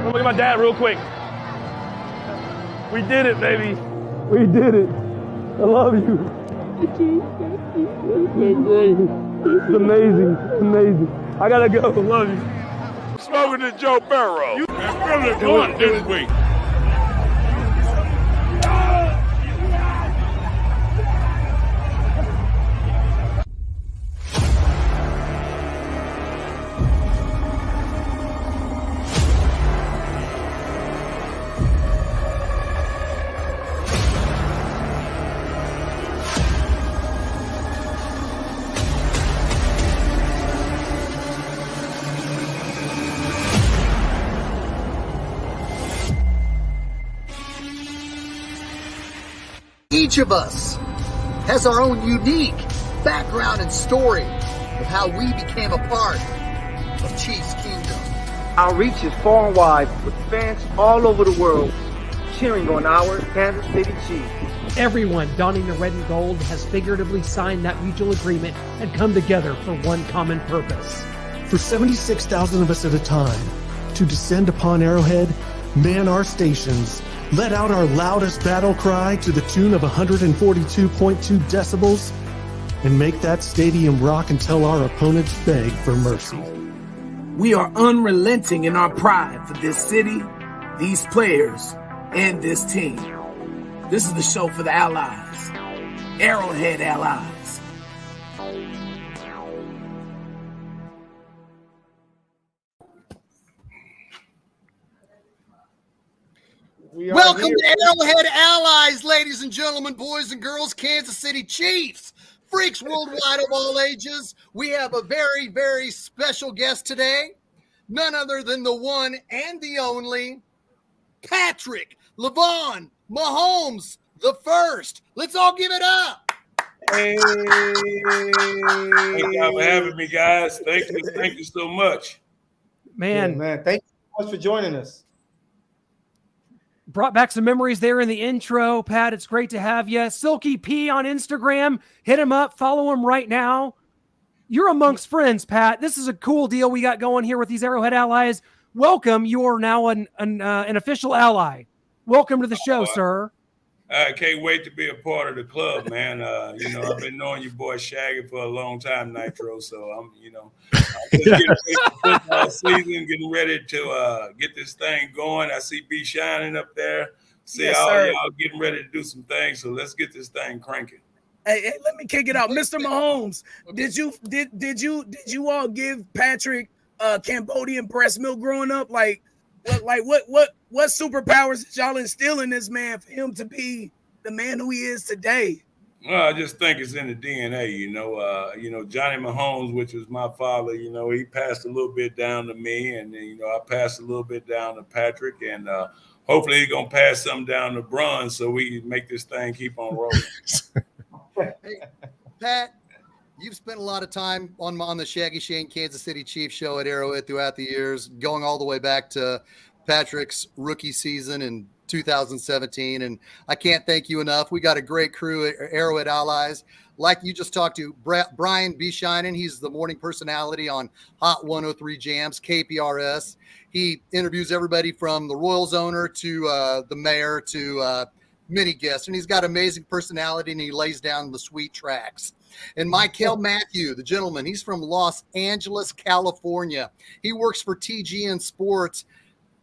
Look at my dad real quick. We did it, baby. We did it. I love you. It's amazing. Amazing. I gotta go. I love you. Smoking to Joe Burrow. You really going this week. Each of us has our own unique background and story of how we became a part of Chiefs Kingdom. Our reach is far and wide with fans all over the world cheering on our Kansas City Chiefs. Everyone donning the red and gold has figuratively signed that mutual agreement and come together for one common purpose. For 76,000 of us at a time to descend upon Arrowhead, man our stations, let out our loudest battle cry to the tune of 142.2 decibels, and make that stadium rock until our opponents beg for mercy. We are unrelenting in our pride for this city, these players, and this team. This is the show for the Allies, Arrowhead Allies. Welcome to Arrowhead Allies, ladies and gentlemen, boys and girls, Kansas City Chiefs, freaks worldwide of all ages. We have a very, very special guest today, none other than the one and the only Patrick LeVon Mahomes the first. Let's all give it up. Hey. Thank you for having me, guys. Thank you so much. Man, Thank you so much for joining us. Brought back some memories there in the intro, Pat. It's great to have you. Silky P on Instagram. Hit him up. Follow him right now. You're amongst friends, Pat. This is a cool deal we got going here with these Arrowhead Allies. Welcome. You are now an official ally. Welcome to the show, sir. I can't wait to be a part of the club, man. I've been knowing you boys Shaggy for a long time, Nitro. So I'm just getting ready for football season, getting ready to get this thing going. I see B shining up there. See Yes, all sir. y'all getting ready to do some things. So let's get this thing cranking. Hey, let me kick it out, Mr. Mahomes. Did you all give Patrick Cambodian breast milk growing up? What superpowers did y'all instill in this man for him to be the man who he is today? Well, I just think it's in the DNA, Johnny Mahomes, which was my father, he passed a little bit down to me, and I passed a little bit down to Patrick, and hopefully he's gonna pass some down to Bron so we can make this thing keep on rolling. Hey, Pat, you've spent a lot of time on the Shaggy Shane Kansas City Chiefs show at Arrowhead throughout the years, going all the way back to Patrick's rookie season in 2017. And I can't thank you enough. We got a great crew at Arrowhead Allies. Like you just talked to Brian B. Shinen. He's the morning personality on Hot 103 Jams, KPRS. He interviews everybody from the Royals owner to the mayor to many guests. And he's got amazing personality, and he lays down the sweet tracks. And Michael Matthew, the gentleman, he's from Los Angeles, California. He works for TGN Sports.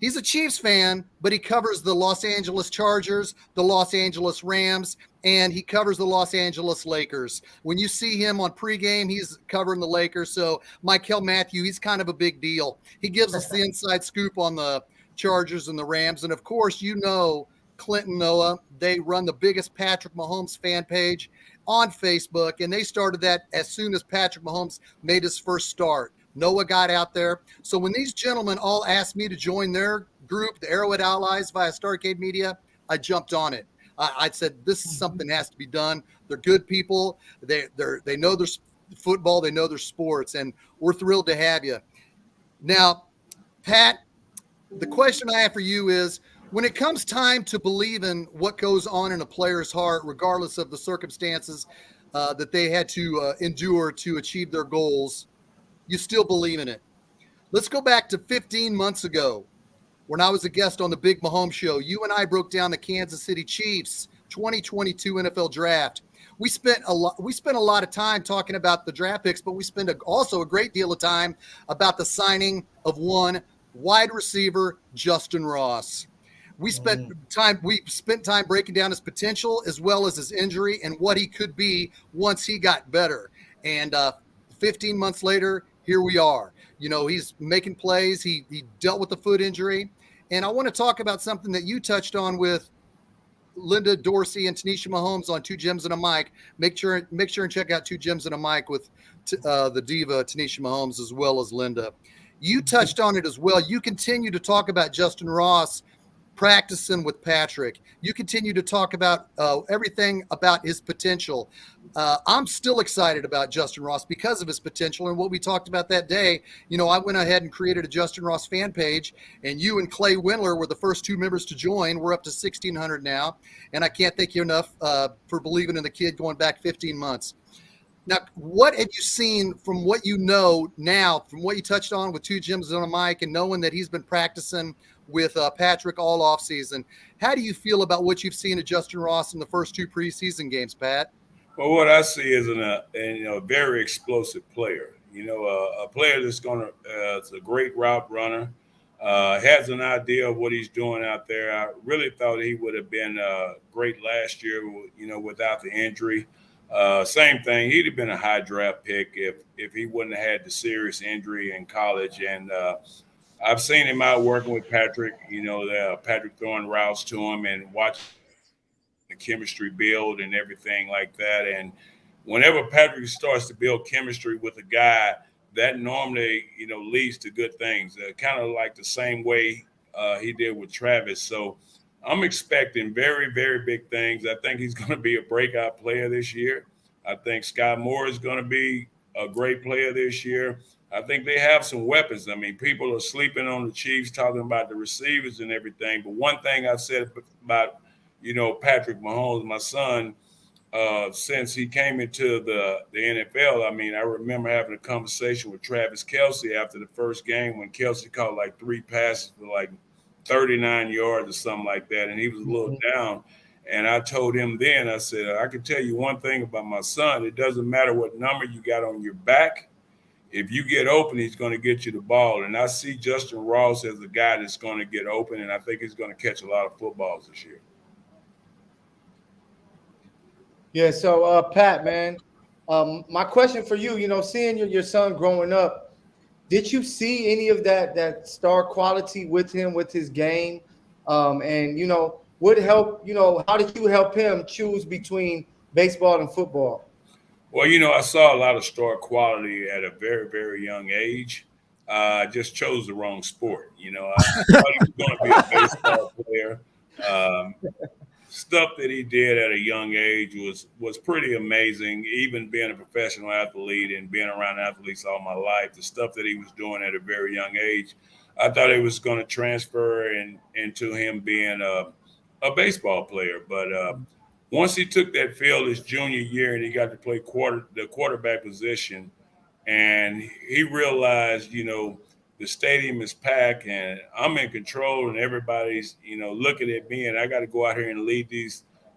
He's a Chiefs fan, but he covers the Los Angeles Chargers, the Los Angeles Rams, and he covers the Los Angeles Lakers. When you see him on pregame, he's covering the Lakers. So Michael Matthew, he's kind of a big deal. He gives us the inside scoop on the Chargers and the Rams. And, of course, Clinton Noah, they run the biggest Patrick Mahomes fan page on Facebook, and they started that as soon as Patrick Mahomes made his first start. Noah got out there. So when these gentlemen all asked me to join their group, the Arrowhead Allies via Starcade Media, I jumped on it. I said, this is something that has to be done. They're good people. They know their football. They know their sports, and we're thrilled to have you. Now, Pat, the question I have for you is, when it comes time to believe in what goes on in a player's heart, regardless of the circumstances that they had to endure to achieve their goals, you still believe in it. Let's go back to 15 months ago. when I was a guest on the Big Mahomes Show, you and I broke down the Kansas City Chiefs 2022 NFL Draft. We spent a lot of time talking about the draft picks, but we spent also a great deal of time about the signing of one wide receiver, Justin Ross. We spent time breaking down his potential as well as his injury and what he could be once he got better. And 15 months later, here we are. You know, he's making plays. He dealt with the foot injury. And I want to talk about something that you touched on with Linda Dorsey and Tanisha Mahomes on Two Gems and a Mic. Make sure and check out Two Gems and a Mic with the diva Tanisha Mahomes as well as Linda. You touched on it as well. You continue to talk about Justin Ross practicing with Patrick. You continue to talk about everything about his potential. I'm still excited about Justin Ross because of his potential and what we talked about that day. You know, I went ahead and created a Justin Ross fan page, and you and Clay Windler were the first 2 members to join. We're up to 1,600 now, and I can't thank you enough for believing in the kid going back 15 months. Now, what have you seen from what you know now, from what you touched on with Two Gems on a Mic and knowing that he's been practicing with Patrick all offseason? How do you feel about what you've seen of Justin Ross in the first 2 preseason games, Pat? Well, what I see is a very explosive player. You know, a player that's is a great route runner, has an idea of what he's doing out there. I really thought he would have been great last year, you know, without the injury. Same thing. He'd have been a high draft pick if he wouldn't have had the serious injury in college. And I've seen him out working with Patrick, you know, Patrick throwing routes to him and watching the chemistry build and everything like that. And whenever Patrick starts to build chemistry with a guy, that normally, you know, leads to good things, kind of like the same way he did with Travis. So I'm expecting very, very big things. I think he's going to be a breakout player this year. I think Sky Moore is going to be a great player this year. I think they have some weapons. I mean, people are sleeping on the Chiefs, talking about the receivers and everything. But one thing I've said about, you know, Patrick Mahomes, my son, since he came into the NFL, I mean, I remember having a conversation with Travis Kelce after the first game when Kelce caught like 3 passes for like 39 yards or something like that, and he was a little down. And I told him then, I said, I can tell you one thing about my son. It doesn't matter what number you got on your back. If you get open, he's going to get you the ball. And I see Justin Ross as a guy that's going to get open, and I think he's going to catch a lot of footballs this year. Yeah, so Pat, man, my question for you, you know, seeing your son growing up, did you see any of that star quality with him, with his game? And, you know, what help, you know, how did you help him choose between baseball and football? Well, you know, I saw a lot of star quality at a very, very young age. I just chose the wrong sport. You know, I thought he was going to be a baseball player. Stuff that he did at a young age was pretty amazing. Even being a professional athlete and being around athletes all my life, the stuff that he was doing at a very young age, I thought it was going to transfer into him being a baseball player. But once he took that field his junior year and he got to play the quarterback position, and he realized, you know, the stadium is packed and I'm in control and everybody's, you know, looking at me and I got to go out here and lead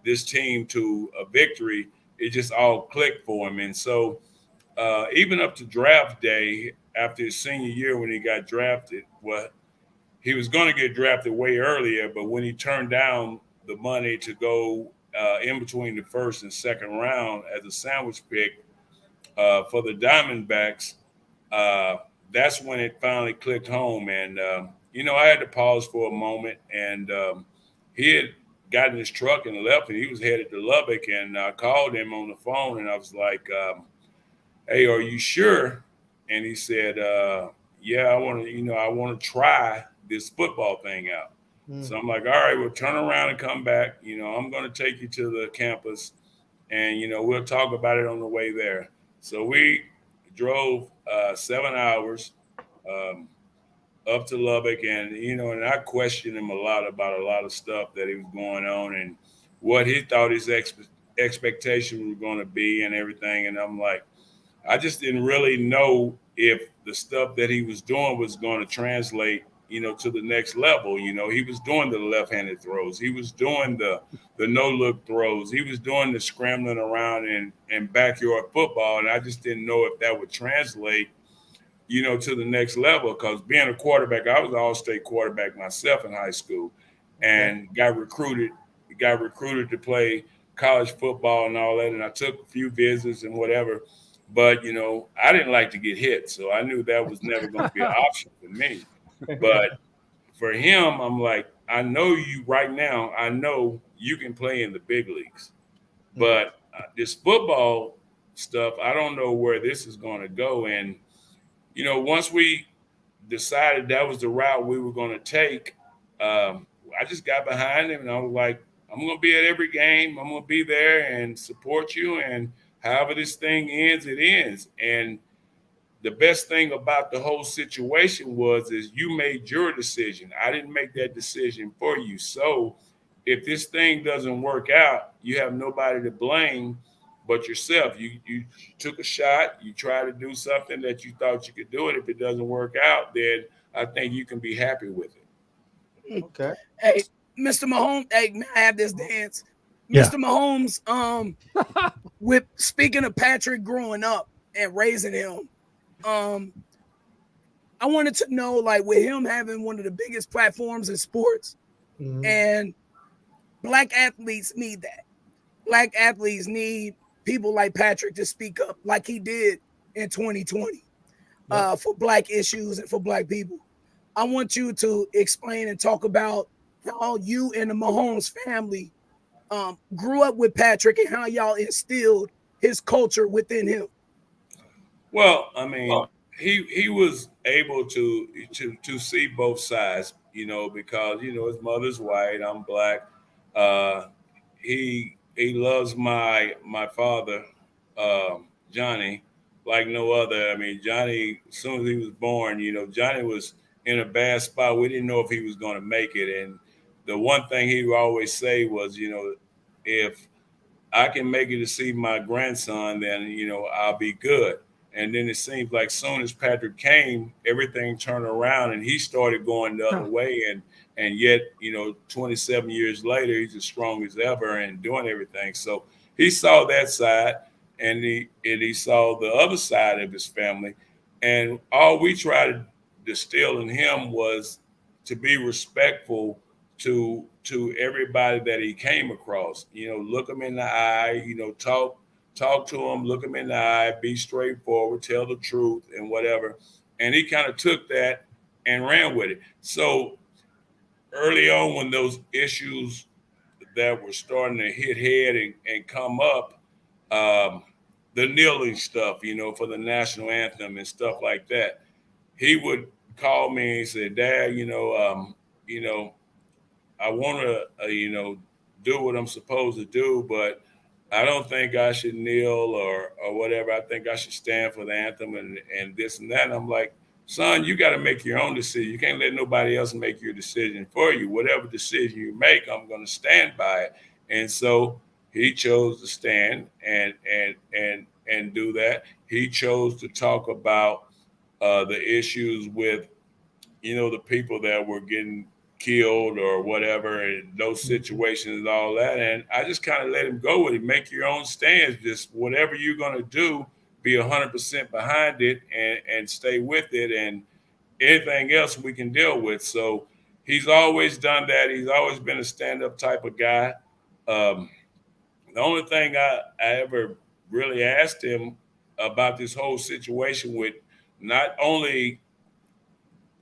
this team to a victory. It just all clicked for him. And so even up to draft day, after his senior year when he got drafted, well, he was going to get drafted way earlier, but when he turned down the money to go in between the first and second round as a sandwich pick for the Diamondbacks, that's when it finally clicked home. And, you know, I had to pause for a moment, and he had gotten his truck and left, and he was headed to Lubbock, and I called him on the phone, and I was like, hey, are you sure? And he said, yeah, I want to try this football thing out. So I'm like, all right, we'll turn around and come back. You know, I'm going to take you to the campus, and, you know, we'll talk about it on the way there. So we drove 7 hours up to Lubbock, and, you know, and I questioned him a lot about a lot of stuff that he was going on and what he thought his expectations were going to be and everything. And I'm like, I just didn't really know if the stuff that he was doing was going to translate, to the next level. He was doing the left-handed throws. He was doing the no-look throws. He was doing the scrambling around and backyard football. And I just didn't know if that would translate, to the next level. Because being a quarterback, I was an all-state quarterback myself in high school, and got recruited to play college football and all that. And I took a few visits and whatever. But, I didn't like to get hit. So I knew that was never going to be an option for me. But for him, I'm like, I know you right now. I know you can play in the big leagues. But this football stuff, I don't know where this is going to go. And, once we decided that was the route we were going to take, I just got behind him and I was like, I'm going to be at every game. I'm going to be there and support you. And however this thing ends, it ends. And the best thing about the whole situation is you made your decision. I didn't make that decision for you. So if this thing doesn't work out, you have nobody to blame but yourself. You took a shot. You tried to do something that you thought you could do it. If it doesn't work out, then I think you can be happy with it. Okay. Hey, Mr. Mahomes, hey, may I have this dance? Yeah. Mr. Mahomes, with speaking of Patrick growing up and raising him, I wanted to know, like, with him having one of the biggest platforms in sports, and Black athletes need that. Black athletes need people like Patrick to speak up like he did in 2020 for Black issues and for Black people. I want you to explain and talk about how you and the Mahomes family grew up with Patrick and how y'all instilled his culture within him. Well, I mean, he was able to see both sides, because his mother's white, I'm Black. He loves my father, Johnny, like no other. I mean, Johnny, as soon as he was born, Johnny was in a bad spot. We didn't know if he was going to make it. And the one thing he would always say was, if I can make it to see my grandson, then, I'll be good. And then it seems like soon as Patrick came, everything turned around and he started going the other way. And yet, 27 years later, he's as strong as ever and doing everything. So he saw that side and he saw the other side of his family. And all we tried to distill in him was to be respectful to everybody that he came across. Look him in the eye, talk to him, look him in the eye, be straightforward, tell the truth and whatever. And he kind of took that and ran with it. So early on, when those issues that were starting to hit head and come up, the kneeling stuff, for the national anthem and stuff like that, he would call me and say, Dad, I want to, do what I'm supposed to do, but I don't think I should kneel or whatever. I think I should stand for the anthem and this and that. And I'm like, son, you got to make your own decision. You can't let nobody else make your decision for you. Whatever decision you make, I'm going to stand by it. And so he chose to stand and do that. He chose to talk about the issues with, the people that were getting killed or whatever, and those situations and all that. And I just kind of let him go with it. Make your own stance. Just whatever you're going to do, be 100% behind it and stay with it. And anything else we can deal with. So he's always done that. He's always been a stand-up type of guy. The only thing I ever really asked him about this whole situation with not only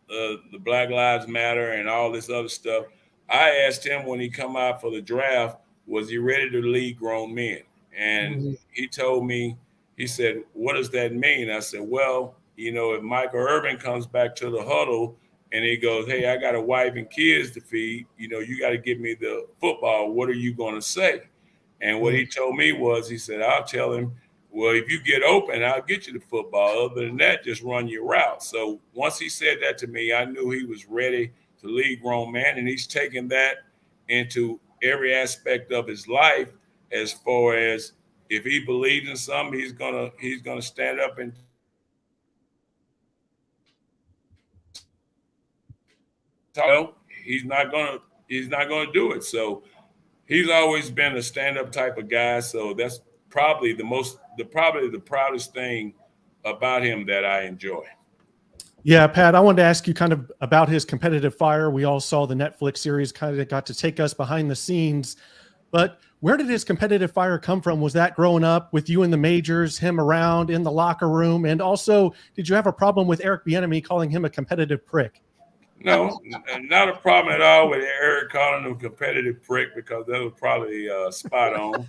the Black Lives Matter and all this other stuff, I asked him when he come out for the draft, was he ready to lead grown men? And he told me, he said, what does that mean? I said, well, if Michael Irvin comes back to the huddle and he goes, hey, I got a wife and kids to feed, you got to give me the football. What are you going to say? And what he told me was, he said, I'll tell him, well, if you get open, I'll get you the football. Other than that, just run your route. So once he said that to me, I knew he was ready to lead grown man. And he's taken that into every aspect of his life, as far as if he believes in something, he's gonna stand up and he's not gonna do it. So he's always been a stand-up type of guy. So that's probably the proudest thing about him that I enjoy. Yeah, Pat, I wanted to ask you kind of about his competitive fire. We all saw the Netflix series, kind of got to take us behind the scenes. But where did his competitive fire come from? Was that growing up with you in the majors, him around in the locker room? And also, did you have a problem with Eric Bieniemy calling him a competitive prick? No, not a problem at all with Eric calling him a competitive prick, because that was probably spot on.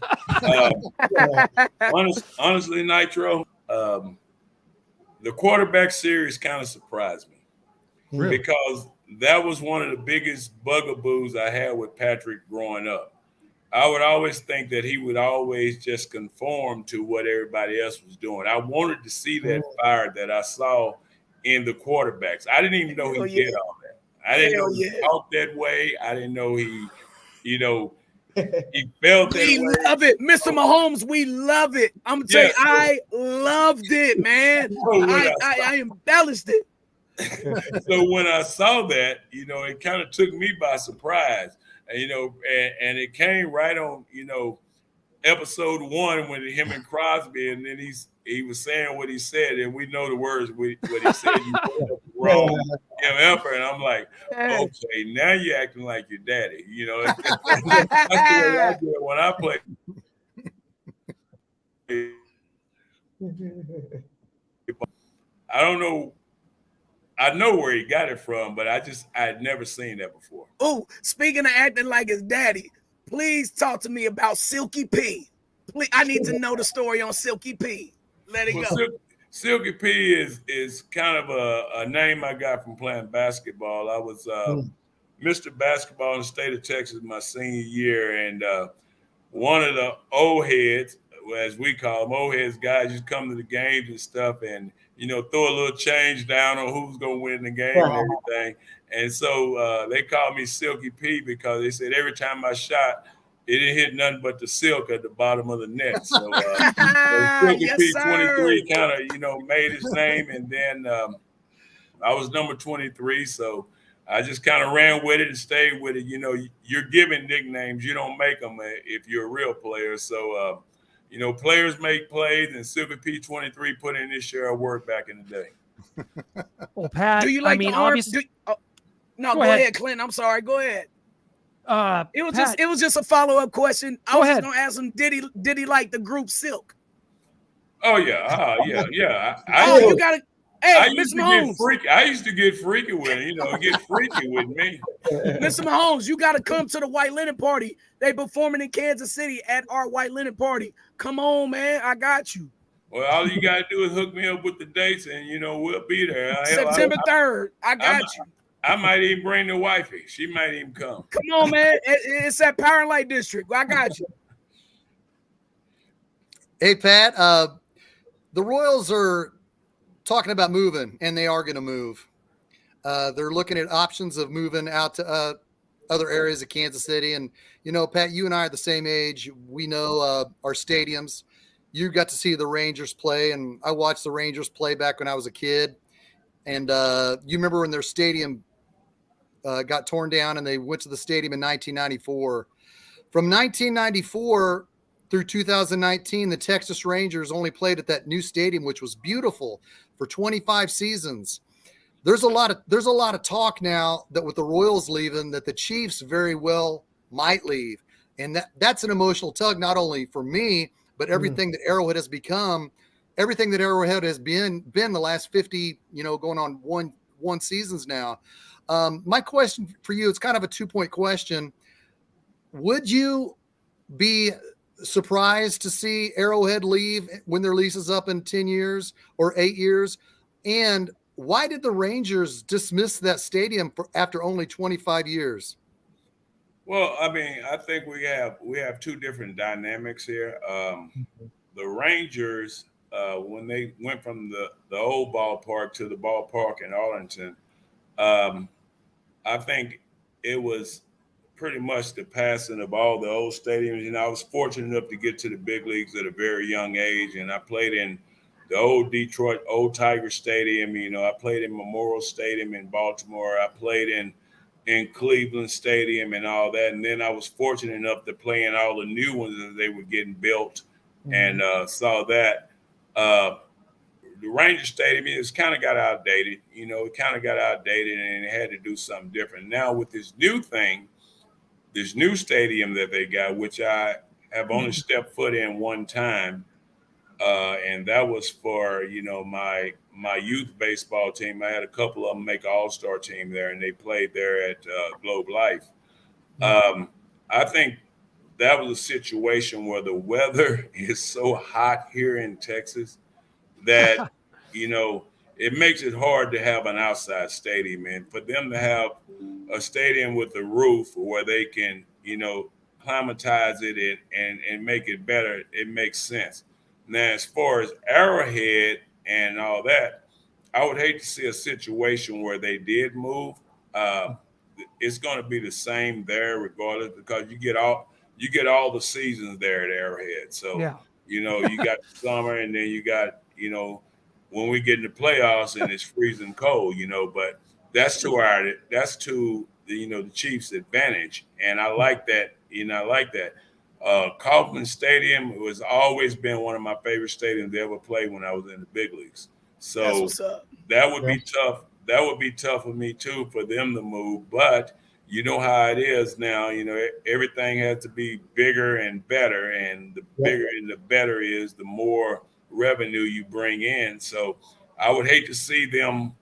Honestly, Nitro, the quarterback series kind of surprised me. Really? Because that was one of the biggest bugaboos I had with Patrick growing up. I would always think that he would always just conform to what everybody else was doing. I wanted to see that fire that I saw in the quarterbacks. I didn't even know he did all that. I didn't know he talked that way. I didn't know he felt that way. We love it. Mr. Mahomes, we love it. I'm going to tell you, I loved it, man. I embellished it. So when I saw that, it kind of took me by surprise. And it came right on, episode 1 when him and Crosby, and then he was saying what he said, and we know the words what he said. You wrong, effort, and I'm like, okay, now you're acting like your daddy. That's the way I do it when I play. I don't know. I know where he got it from, but I had never seen that before. Oh, speaking of acting like his daddy, please talk to me about Silky P. Please, I need to know the story on Silky P. Let it go. Silky P is kind of a name I got from playing basketball. I was Mr. Basketball in the state of Texas my senior year, and one of the old heads, as we call them, old heads guys, just come to the games and stuff, and throw a little change down on who's going to win the game and everything. And so they called me Silky P because they said every time I shot, it didn't hit nothing but the silk at the bottom of the net. So Silky P 23 kind of, made his name. And then I was number 23. So I just kind of ran with it and stayed with it. You're given nicknames. You don't make them if you're a real player. So, players make plays, and Silky P23 put in his share of work back in the day. Well, Pat, do you like the arm? No, go ahead, Clint. I'm sorry. Go ahead. It was just a follow-up question. I was just gonna ask him, did he like the group Silk? Oh yeah, yeah. You gotta. Hey, Mr. Mahomes. I used to get freaky with him, get freaky with me. Mr. Mahomes, you got to come to the White Linen Party. They performing in Kansas City at our White Linen Party. Come on, man. I got you. Well, all you got to do is hook me up with the dates, and, we'll be there. September 3rd. I got you. I might even bring the wifey. She might even come. Come on, man. It's at Power and Light District. I got you. Hey, Pat, the Royals are talking about moving, and they are going to move. They're looking at options of moving out to other areas of Kansas City. And, Pat, you and I are the same age. We know our stadiums. You got to see the Rangers play, and I watched the Rangers play back when I was a kid. And you remember when their stadium got torn down and they went to the stadium in 1994. From 1994 through 2019, the Texas Rangers only played at that new stadium, which was beautiful, for 25 seasons. There's a lot of talk now that with the Royals leaving, that the Chiefs very well might leave. And that's an emotional tug, not only for me, but everything that Arrowhead has become, everything that Arrowhead has been the last 50, going on one seasons now. My question for you, it's kind of a 2-point question. Would you be surprised to see Arrowhead leave when their lease is up in 10 years or 8 years? And why did the Rangers dismiss that stadium after only 25 years? Well, I think we have two different dynamics here. The Rangers, when they went from the old ballpark to the ballpark in Arlington, I think it was pretty much the passing of all the old stadiums. I was fortunate enough to get to the big leagues at a very young age, and I played in the old Detroit, old Tiger Stadium. I played in Memorial Stadium in Baltimore. I played in in Cleveland Stadium and all that. And then I was fortunate enough to play in all the new ones as they were getting built, and saw that. The Ranger Stadium is kind of got outdated. It kind of got outdated, and it had to do something different. Now with this new thing, this new stadium that they got, which I have only stepped foot in one time, and that was for my youth baseball team. I had a couple of them make an all-star team there, and they played there at Globe Life. I think that was a situation where the weather is so hot here in Texas that it makes it hard to have an outside stadium, and for them to have a stadium with a roof where they can climatize it and make it better, it makes sense. Now, as far as Arrowhead and all that, I would hate to see a situation where they did move. It's going to be the same there regardless, because you get all the seasons there at Arrowhead. So you got the summer, and then you got when we get in the playoffs and it's freezing cold, but that's to the Chiefs' advantage, and I like that. Kauffman Stadium has always been one of my favorite stadiums to ever play when I was in the big leagues. So that would be tough. That would be tough for me too, for them to move. But you know how it is now. Everything has to be bigger and better, and the bigger and the better is, the more revenue you bring in. So I would hate to see them,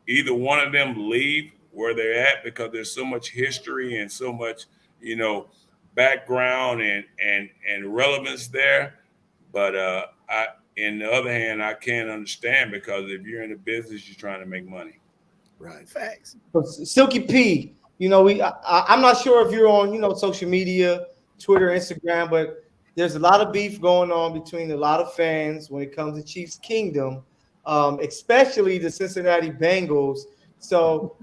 either one of them, leave where they're at, because there's so much history and so much background and relevance there. But in the other hand, I can't understand, because if you're in the business, you're trying to make money. Right. Facts. Silky P, I'm not sure if you're on social media, Twitter, Instagram, but there's a lot of beef going on between a lot of fans when it comes to Chiefs Kingdom, especially the Cincinnati Bengals. So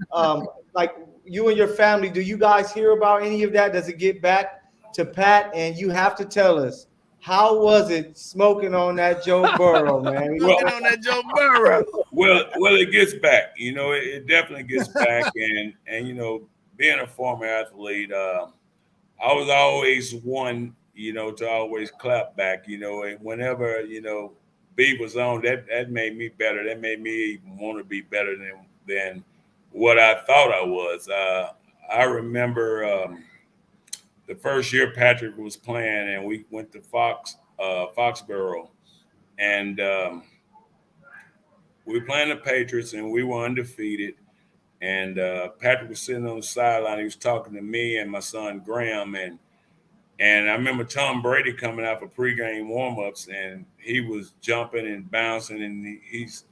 like, you and your family, do you guys hear about any of that? Does it get back to Pat? And you have to tell us, how was it smoking on that Joe Burrow, man? Smoking on that Joe Burrow. Well, it gets back. It definitely gets back. And being a former athlete, I was always one, to always clap back. And whenever beef was on, that made me better. That made me want to be better than what I thought I was. I remember the first year Patrick was playing, and we went to Foxborough, and we were playing the Patriots, and we were undefeated. And Patrick was sitting on the sideline. He was talking to me and my son Graham, and I remember Tom Brady coming out for pregame warmups, and he was jumping and bouncing, and he's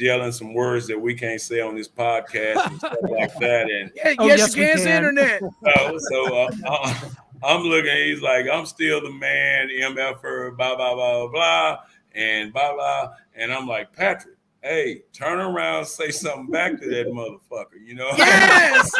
yelling some words that we can't say on this podcast and stuff like that. And yes, you can. Internet. So I'm looking. He's like, "I'm still the man, MFer, blah blah blah blah, and blah blah." And I'm like, Patrick, hey, turn around, say something back to that motherfucker. Yes,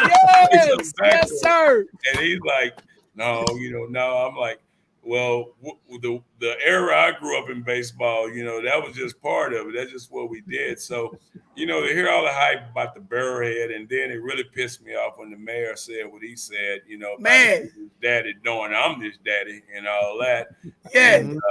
yes, sir. And he's like, no. I'm like, well, the era I grew up in baseball, that was just part of it. That's just what we did. So, to hear all the hype about the Arrowhead, and then it really pissed me off when the mayor said what he said, man, his daddy knowing I'm his daddy and all that. Yeah. And,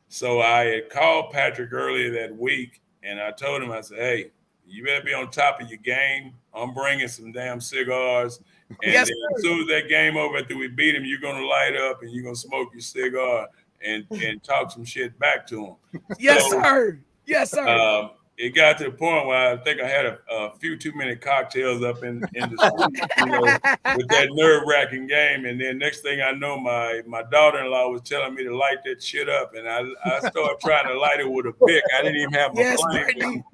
so I had called Patrick earlier that week, and I told him, I said, hey, you better be on top of your game. I'm bringing some damn cigars. And then as soon as that game over, after we beat him, you're going to light up and you're going to smoke your cigar and talk some shit back to him. Yes, sir. Yes, sir. It got to the point where I think I had a few too many cocktails up in the suite, with that nerve-wracking game. And then next thing I know, my daughter-in-law was telling me to light that shit up, and I started trying to light it with a Bic. I didn't even have my flame.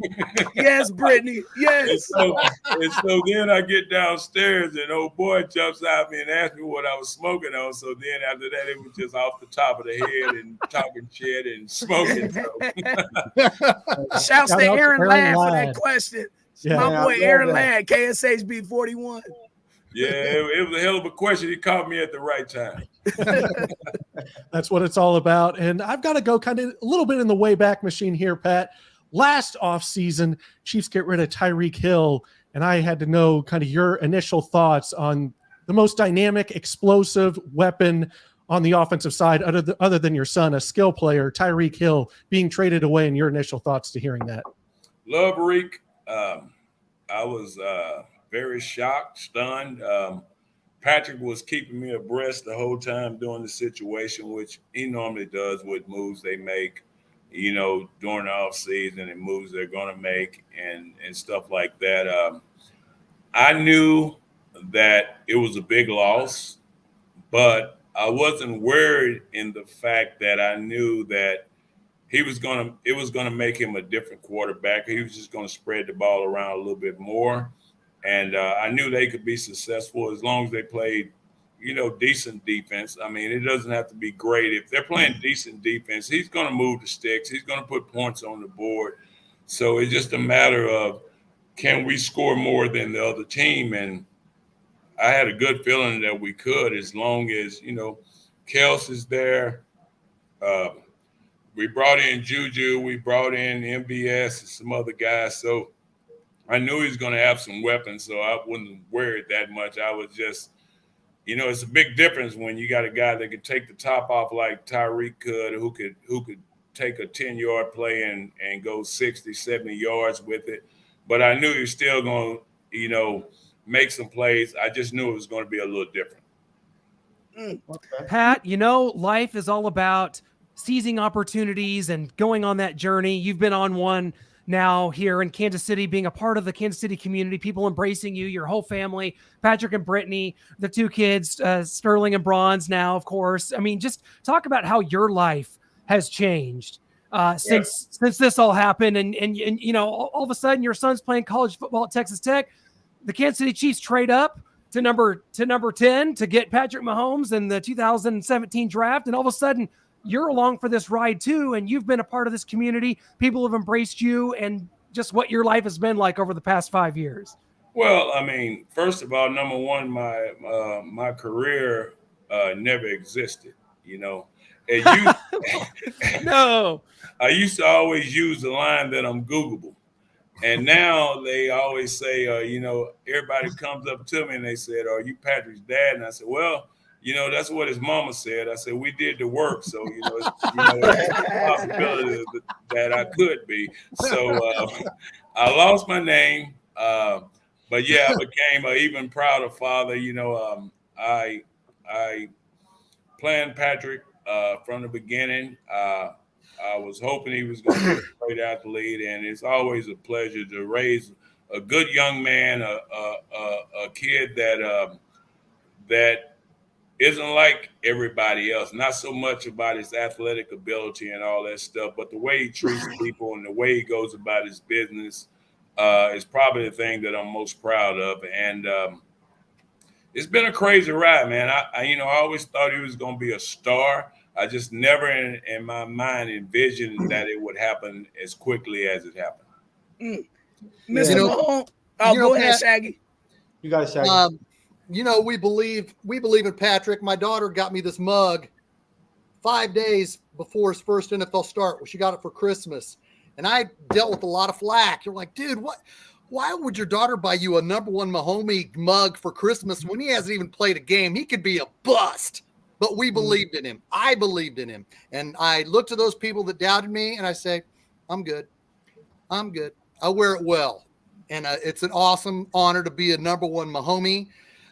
Yes, Brittany. Yes. And so then I get downstairs, and old boy jumps out at me and asks me what I was smoking on. So then after that, it was just off the top of the head and talking shit and smoking. So. Shouts to Aaron Ladd for that question. Yeah, my boy Aaron Ladd, KSHB 41. Yeah, it was a hell of a question. He caught me at the right time. That's what it's all about. And I've got to go kind of a little bit in the way back machine here, Pat. Last offseason, Chiefs get rid of Tyreek Hill, and I had to know kind of your initial thoughts on the most dynamic, explosive weapon on the offensive side, other than your son, a skill player, Tyreek Hill, being traded away, and your initial thoughts to hearing that. Love Reek. I was very shocked, stunned. Patrick was keeping me abreast the whole time during the situation, which he normally does with moves they make, during the off season and moves they're going to make and stuff like that. I knew that it was a big loss, but I wasn't worried in the fact that I knew that it was gonna make him a different quarterback. He was just gonna spread the ball around a little bit more. And I knew they could be successful as long as they played, decent defense. I mean, it doesn't have to be great. If they're playing decent defense, he's going to move the sticks. He's going to put points on the board. So it's just a matter of, can we score more than the other team? And I had a good feeling that we could, as long as, Kels is there. We brought in Juju. We brought in MBS and some other guys. So I knew he was going to have some weapons, so I wasn't worried that much. I was just, it's a big difference when you got a guy that could take the top off like Tyreek could, who could take a 10-yard play and go 60, 70 yards with it. But I knew he was still going to, make some plays. I just knew it was going to be a little different. Okay. Pat, life is all about seizing opportunities and going on that journey. You've been on one now here in Kansas City, being a part of the Kansas City community, people embracing you, your whole family, Patrick and Brittany, the two kids, Sterling and Bronze now, of course. I mean, just talk about how your life has changed since this all happened. And all of a sudden your son's playing college football at Texas Tech. The Kansas City Chiefs trade up to number 10 to get Patrick Mahomes in the 2017 draft. And all of a sudden you're along for this ride too, and you've been a part of this community. People have embraced you, and just what your life has been like over the past 5 years. Well, I mean, first of all, number one, my career never existed. No, I used to always use the line that I'm Googleable, and now they always say, everybody comes up to me and they said, "Are you Patrick's dad?" And I said, "Well, that's what his mama said." I said, "We did the work, so it's a possibility that I could be." So I lost my name, but yeah, I became an even prouder father. I planned Patrick from the beginning. I was hoping he was going to be a great athlete, and it's always a pleasure to raise a good young man, a kid that isn't like everybody else. Not so much about his athletic ability and all that stuff, but the way he treats people and the way he goes about his business is probably the thing that I'm most proud of. And it's been a crazy ride, man. I always thought he was going to be a star. I just never in my mind envisioned that it would happen as quickly as it happened. Mr. Mahomes. Go ahead, Shaggy. You got it, Shaggy. We believe in Patrick. My daughter got me this mug 5 days before his first NFL start. Well, she got it for Christmas. And I dealt with a lot of flack. You're like, dude, why would your daughter buy you a number one Mahomes mug for Christmas when he hasn't even played a game? He could be a bust. But we believed in him. I believed in him. And I looked at those people that doubted me and I say, I'm good. I wear it well. And it's an awesome honor to be a number one Mahomes.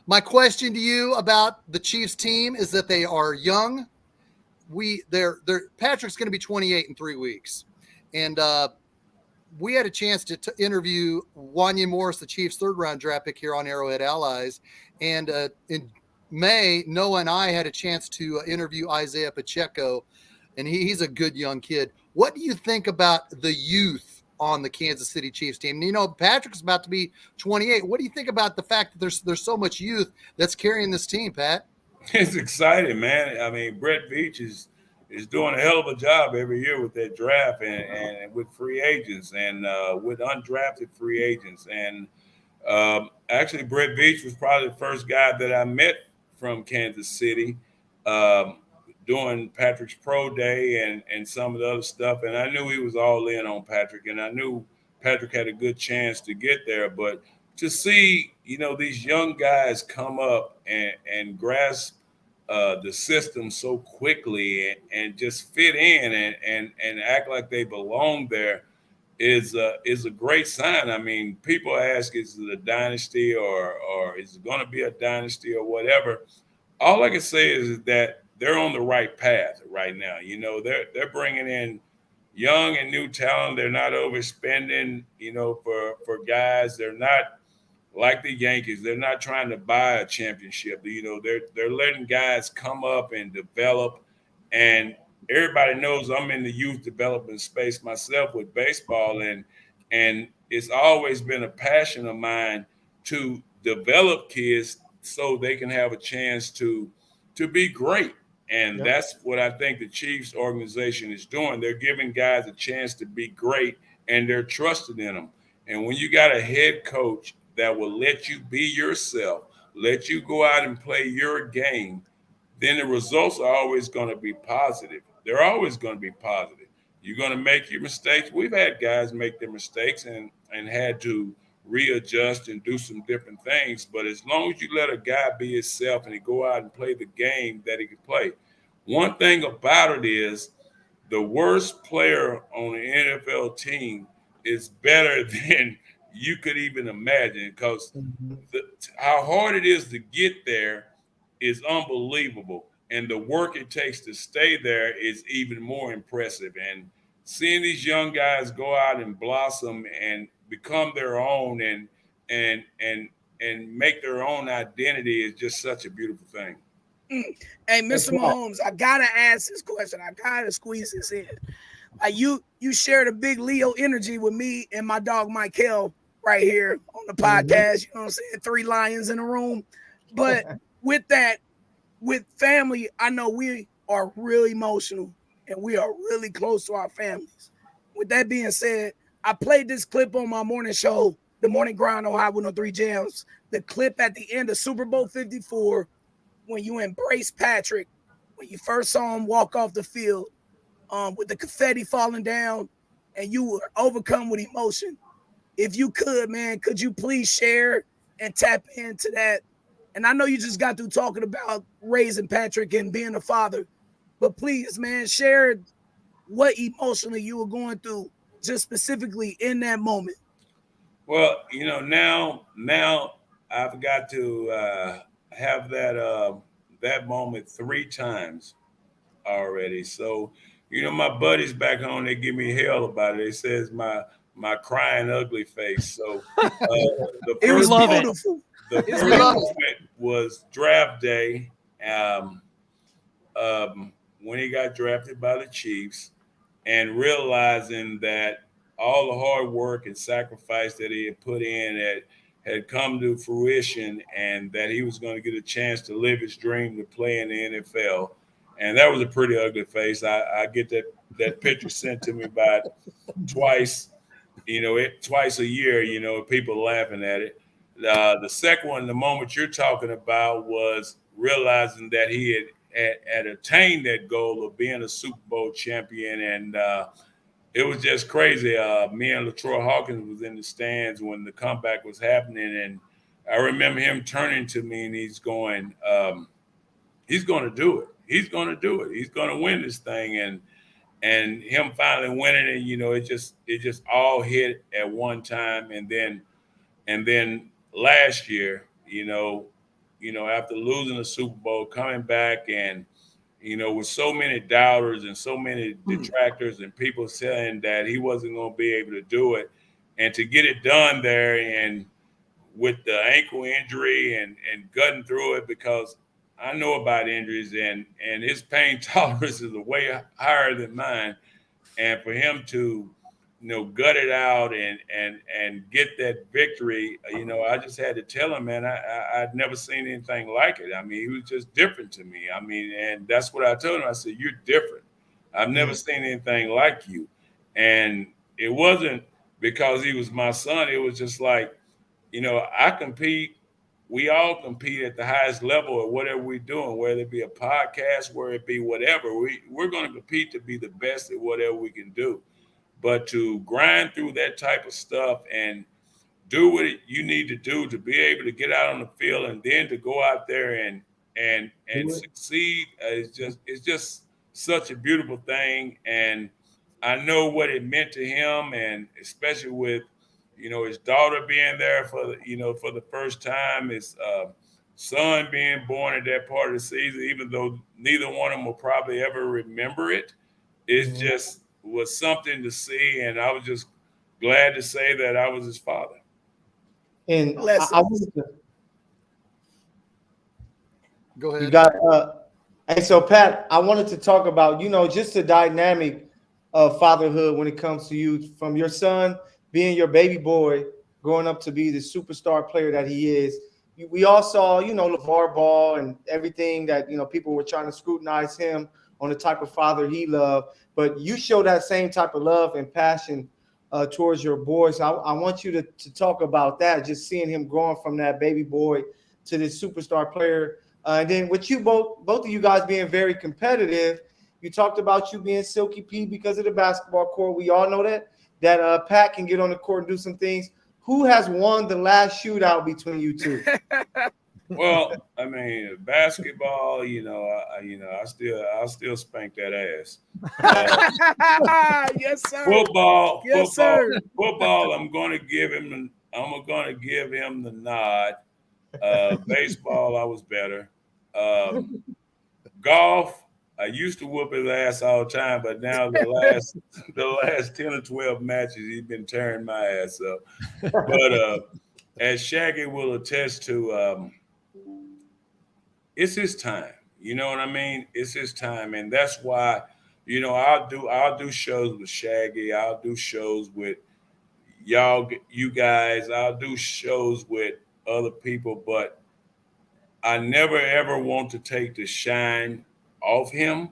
My question to you about the Chiefs team is that they are young. Patrick's going to be 28 in 3 weeks. And we had a chance to interview Wanya Morris, the Chiefs' third-round draft pick here on Arrowhead Allies. And in May, Noah and I had a chance to interview Isaiah Pacheco, and he's a good young kid. What do you think about the youth on the Kansas City Chiefs team? Patrick's about to be 28. What do you think about the fact that there's so much youth that's carrying this team, Pat? It's exciting, man. I mean, Brett Veach is doing a hell of a job every year with that draft and with free agents and with undrafted free agents. And actually, Brett Veach was probably the first guy that I met from Kansas City doing Patrick's pro day and some of the other stuff. And I knew he was all in on Patrick, and I knew Patrick had a good chance to get there. But to see, these young guys come up and grasp the system so quickly and just fit in and act like they belong there is a great sign. I mean, people ask, is it a dynasty or is it going to be a dynasty or whatever? All I can say is that they're on the right path right now. They're bringing in young and new talent. They're not overspending, for guys. They're not like the Yankees. They're not trying to buy a championship. They're letting guys come up and develop. And everybody knows I'm in the youth development space myself with baseball, and it's always been a passion of mine to develop kids so they can have a chance to be great. And that's what I think the Chiefs organization is doing. They're giving guys a chance to be great, and they're trusting in them. And when you got a head coach that will let you be yourself, let you go out and play your game, then the results are always going to be positive. They're always going to be positive. You're going to make your mistakes. We've had guys make their mistakes and had to readjust and do some different things. But as long as you let a guy be himself and he go out and play the game that he can play, one thing about it is the worst player on the NFL team is better than you could even imagine, because how hard it is to get there is unbelievable. And the work it takes to stay there is even more impressive. And seeing these young guys go out and blossom and become their own and make their own identity is just such a beautiful thing. Hey, Mr. Mahomes, I gotta ask this question. I gotta squeeze this in. You shared a big Leo energy with me and my dog Michael right here on the podcast. You know what I'm saying? 3 lions in a room. But with that, with family, I know we are really emotional and we are really close to our families. With that being said, I played this clip on my morning show, The Morning Grind on High 103 Jams. The clip at the end of Super Bowl 54, when you embraced Patrick, when you first saw him walk off the field, with the confetti falling down, and you were overcome with emotion. If you could, man, could you please share and tap into that? And I know you just got through talking about raising Patrick and being a father, but please, man, share what emotionally you were going through, just specifically in that moment. Well, now I've got to have that moment 3 times already. So, my buddies back home, they give me hell about it. They says my crying ugly face. So it was beautiful. The first moment was draft day, when he got drafted by the Chiefs, and realizing that all the hard work and sacrifice that he had put in had come to fruition, and that he was going to get a chance to live his dream to play in the NFL. And that was a pretty ugly face. I get that picture sent to me about twice, twice a year, people laughing at it. The second one, the moment you're talking about, was realizing that he had attained that goal of being a Super Bowl champion. And it was just crazy. Me and LaTroy Hawkins was in the stands when the comeback was happening. And I remember him turning to me and he's going to do it. He's going to do it. He's going to win this thing. And him finally winning it, it just all hit at one time. And then last year, after losing the Super Bowl, coming back and, with so many doubters and so many detractors and people saying that he wasn't going to be able to do it, and to get it done there, and with the ankle injury and gutting through it, because I know about injuries and his pain tolerance is way higher than mine. And for him to, gut it out and get that victory, I just had to tell him, man, I'd never seen anything like it. I mean, he was just different to me. I mean, and that's what I told him. I said, you're different. I've never seen anything like you. And it wasn't because he was my son. It was just like, I compete. We all compete at the highest level of whatever we're doing, whether it be a podcast, whether it be whatever. We're going to compete to be the best at whatever we can do. But to grind through that type of stuff and do what you need to do to be able to get out on the field and then to go out there and succeed. It's just such a beautiful thing, and I know what it meant to him, and especially with his daughter being there for for the first time, his son being born at that part of the season, even though neither one of them will probably ever remember it. It just was something to see, and I was just glad to say that I was his father. And I wanted to go ahead. You got and so Pat, I wanted to talk about, just the dynamic of fatherhood when it comes to you, from your son being your baby boy, growing up to be the superstar player that he is. We all saw, LeVar Ball and everything that, people were trying to scrutinize him on the type of father he loved. But you show that same type of love and passion towards your boys. I want you to talk about that, just seeing him growing from that baby boy to this superstar player. And then with you both of you guys being very competitive, you talked about you being Silky P because of the basketball court. We all know that Pat can get on the court and do some things. Who has won the last shootout between you two? Well, I mean, basketball, I'll still spank that ass. Yes, sir. Football, yes, sir. Football. I'm going to give him the nod. Baseball, I was better. Golf, I used to whoop his ass all the time, but now the last 10 or 12 matches, he's been tearing my ass up. But as Shaggy will attest to, it's his time. You know what I mean? It's his time, and that's why, I'll do shows with Shaggy. I'll do shows with you guys. I'll do shows with other people, but I never ever want to take the shine off him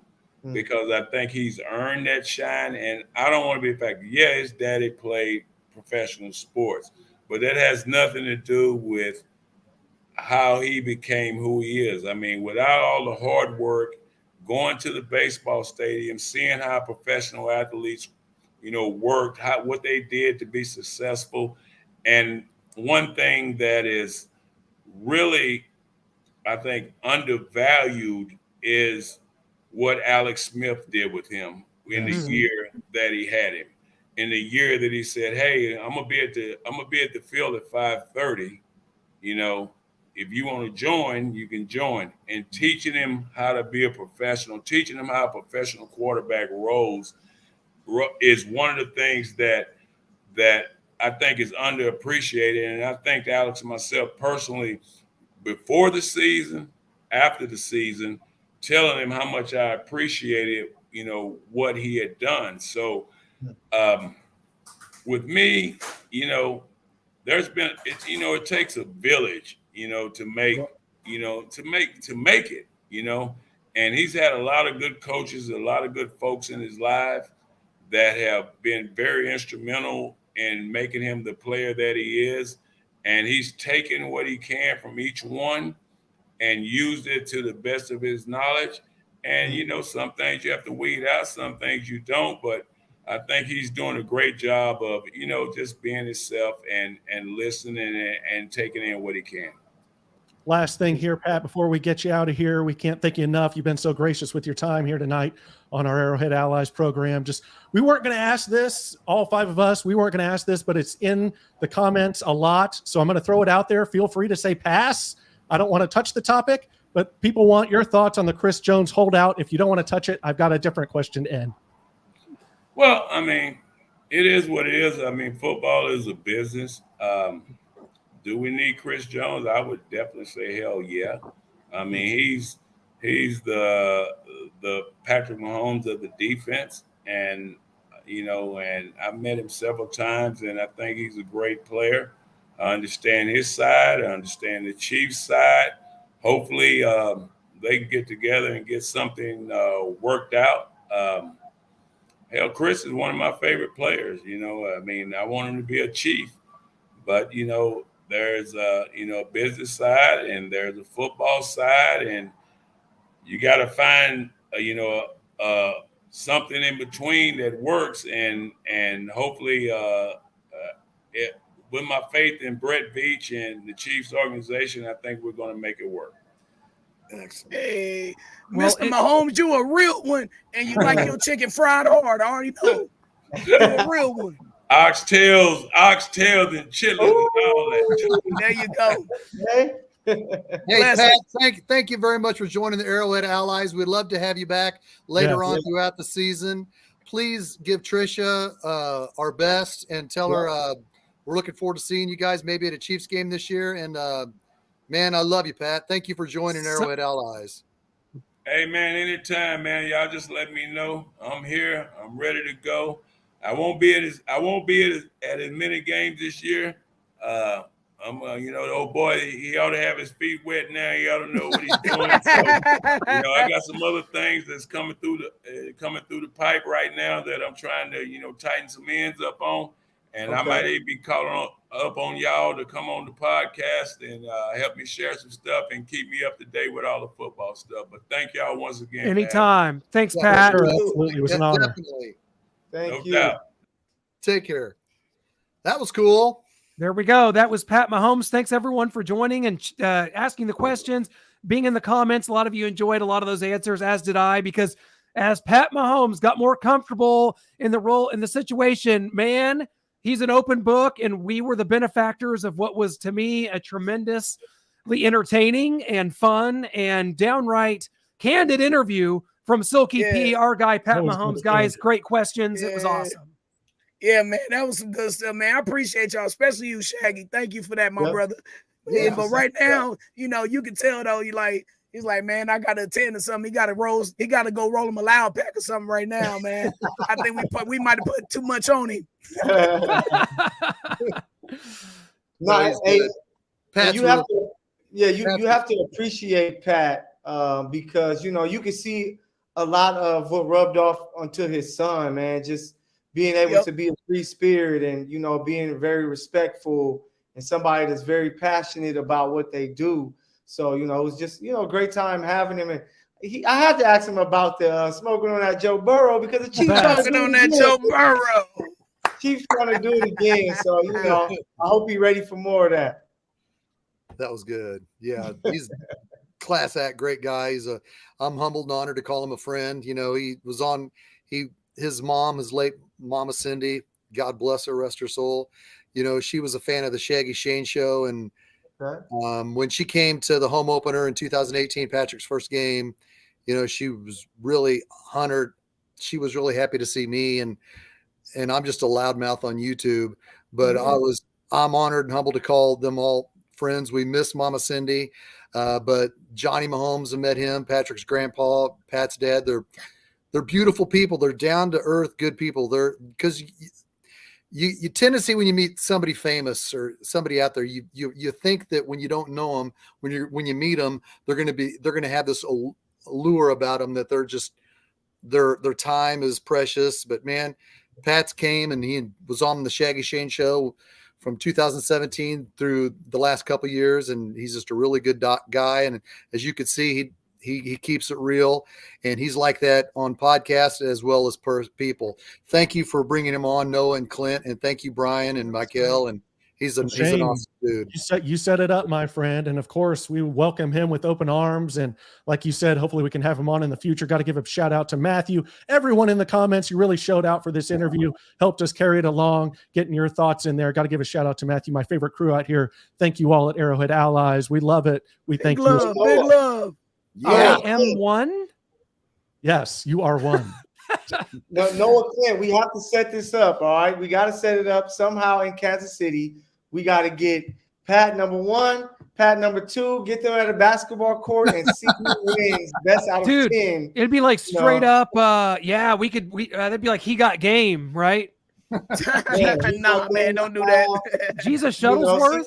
because I think he's earned that shine, and I don't want to be the fact. Yeah, his daddy played professional sports, but that has nothing to do with how he became who he is. I mean, without all the hard work, going to the baseball stadium, seeing how professional athletes, worked, what they did to be successful, and one thing that is really, I think, undervalued is what Alex Smith did with him in the year that he had him. In the year that he said, "Hey, I'm gonna be at the field at 5:30. If you want to join, you can join." And teaching him how to be a professional, teaching him how a professional quarterback rolls, is one of the things that I think is underappreciated. And I think Alex and myself personally, before the season, after the season, telling him how much I appreciated, what he had done. So with me, there's been, it takes a village, to make it, and he's had a lot of good coaches, a lot of good folks in his life that have been very instrumental in making him the player that he is. And he's taken what he can from each one and used it to the best of his knowledge. And, some things you have to weed out, some things you don't. But I think he's doing a great job of, just being himself and listening and taking in what he can. Last thing here, Pat, before we get you out of here, we can't thank you enough. You've been so gracious with your time here tonight on our Arrowhead Allies program. We weren't going to ask this, all five of us, we weren't going to ask this, but it's in the comments a lot. So I'm going to throw it out there. Feel free to say pass. I don't want to touch the topic, but people want your thoughts on the Chris Jones holdout. If you don't want to touch it, I've got a different question to end. Well, I mean, it is what it is. I mean, football is a business. Do we need Chris Jones? I would definitely say hell yeah. I mean, he's the Patrick Mahomes of the defense, and and I've met him several times, and I think he's a great player. I understand his side. I understand the Chiefs' side. Hopefully, they can get together and get something worked out. Hell, Chris is one of my favorite players. I mean, I want him to be a Chief, but there's a business side and there's a football side, and you got to find something in between that works, and hopefully with my faith in Brett Veach and the Chiefs organization, I think we're going to make it work. Excellent. Hey, Well, Mr. Mahomes, you a real one, and you like your chicken fried hard. I already know. You a real one. Oxtails, and chitlins and all that. There you go. Hey, Pat, thank you very much for joining the Arrowhead Allies. We'd love to have you back later on throughout the season. Please give Trisha our best and tell her we're looking forward to seeing you guys maybe at a Chiefs game this year. And, man, I love you, Pat. Thank you for joining Arrowhead Allies. Hey, man, anytime, man. Y'all just let me know. I'm here. I'm ready to go. I won't be at as many games this year. I'm, the old boy, he ought to have his feet wet now. He ought to know what he's doing. So, I got some other things that's coming through the pipe right now that I'm trying to, tighten some ends up on. And I might even be calling up on y'all to come on the podcast and help me share some stuff and keep me up to date with all the football stuff. But thank y'all once again. Anytime. Man. Thanks, Pat. Sure, absolutely. It was an honor. Definitely. Thank you. Doubt. Take care. That was cool. There we go. That was Pat Mahomes. Thanks, everyone, for joining and asking the questions, being in the comments. A lot of you enjoyed a lot of those answers, as did I, because as Pat Mahomes got more comfortable in the role, in the situation, man, he's an open book, and we were the benefactors of what was, to me, a tremendously entertaining and fun and downright candid interview from Silky P, our guy, Pat Mahomes. Guys, great questions. It was awesome. Yeah, man, that was some good stuff, man. I appreciate y'all, especially you, Shaggy. Thank you for that, my brother. Yeah, but right now, you can tell though, he's like, man, I gotta attend to something. He gotta go roll him a loud pack or something right now, man. I think we might have put too much on him. No, hey, Pat, you have to appreciate Pat because you can see a lot of what rubbed off onto his son, man. Just being able to be a free spirit and being very respectful and somebody that's very passionate about what they do. So it was just a great time having him. And I had to ask him about the smoking on that Joe Burrow because the Chiefs smoking on that Joe Burrow. Chiefs trying to do it again. So I hope he's ready for more of that. That was good. Yeah, he's class act, great guy. I'm humbled and honored to call him a friend. He was on. His mom, his late Mama Cindy, God bless her, rest her soul. She was a fan of the Shaggy Shane show. And when she came to the home opener in 2018, Patrick's first game, she was really honored. She was really happy to see me. And I'm just a loudmouth on YouTube, but I'm honored and humbled to call them all friends. We miss Mama Cindy, but Johnny Mahomes, I met him, Patrick's grandpa, Pat's dad. They're beautiful people. They're down to earth, good people. They're because you tend to see when you meet somebody famous or somebody out there, you think that when you don't know them, when you meet them, they're going to have this allure about them that they're just their time is precious. But man, Pat's came and he was on the Shaggy Shane show from 2017 through the last couple of years, and he's just a really good guy. And as you could see, he keeps it real, and he's like that on podcasts as well as people. Thank you for bringing him on, Noah and Clint, and thank you, Brian and Michael. And he's an awesome dude. You set it up, my friend, and of course we welcome him with open arms. And like you said, hopefully we can have him on in the future. Got to give a shout out to Matthew. Everyone in the comments, you really showed out for this interview, helped us carry it along, getting your thoughts in there. Got to give a shout out to Matthew, my favorite crew out here. Thank you all at Arrowhead Allies. We love it. We thank you. Big love. I am one. Yes, you are one. Noah, we have to set this up. All right, we got to set it up somehow in Kansas City. We got to get Pat number 1, Pat number 2, get them at a basketball court and see who wins best out of 10. It'd be like straight up. We could. That'd be like He Got Game, right? No, man, don't do that. Jesus Shuttlesworth,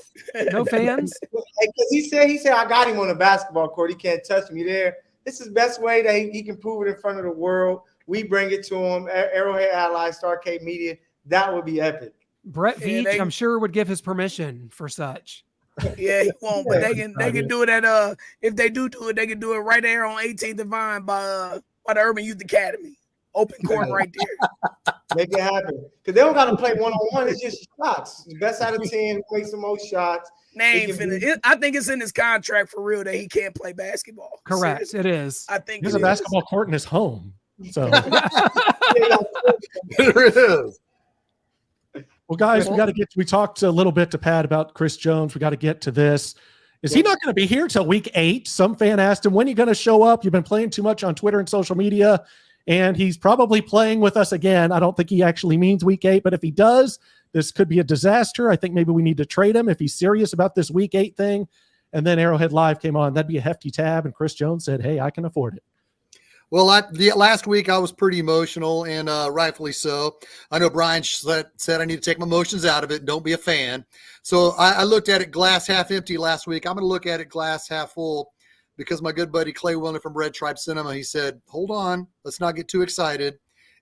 no fans. Because he said I got him on the basketball court. He can't touch me there. This is the best way that he can prove it in front of the world. We bring it to him. Arrowhead Allies, Starcade Media. That would be epic. Brett Veach, I'm sure, would give his permission for such. Yeah, he won't, but they can do it at if they do it, they can do it right there on 18th and Vine by the Urban Youth Academy. Open court right there. Make it happen. Because they don't got to play one-on-one. It's just shots. Best out of 10, play some more shots. I think it's in his contract for real that he can't play basketball. Correct. Seriously. It is. I think There's a basketball court in his home. So There it is. well, guys, we talked a little bit to Pat about Chris Jones. We got to get to this. Is he not going to be here till week 8? Some fan asked him, when are you going to show up? You've been playing too much on Twitter and social media, and he's probably playing with us again. I don't think he actually means week 8, but if he does, this could be a disaster. I think maybe we need to trade him if he's serious about this week 8 thing. And then Arrowhead Live came on. That'd be a hefty tab. And Chris Jones said, hey, I can afford it. Well, last week I was pretty emotional, and rightfully so. I know Brian said I need to take my emotions out of it. Don't be a fan. So I looked at it glass half empty last week. I'm going to look at it glass half full because my good buddy Clay Wilner from Red Tribe Cinema, he said, hold on, let's not get too excited.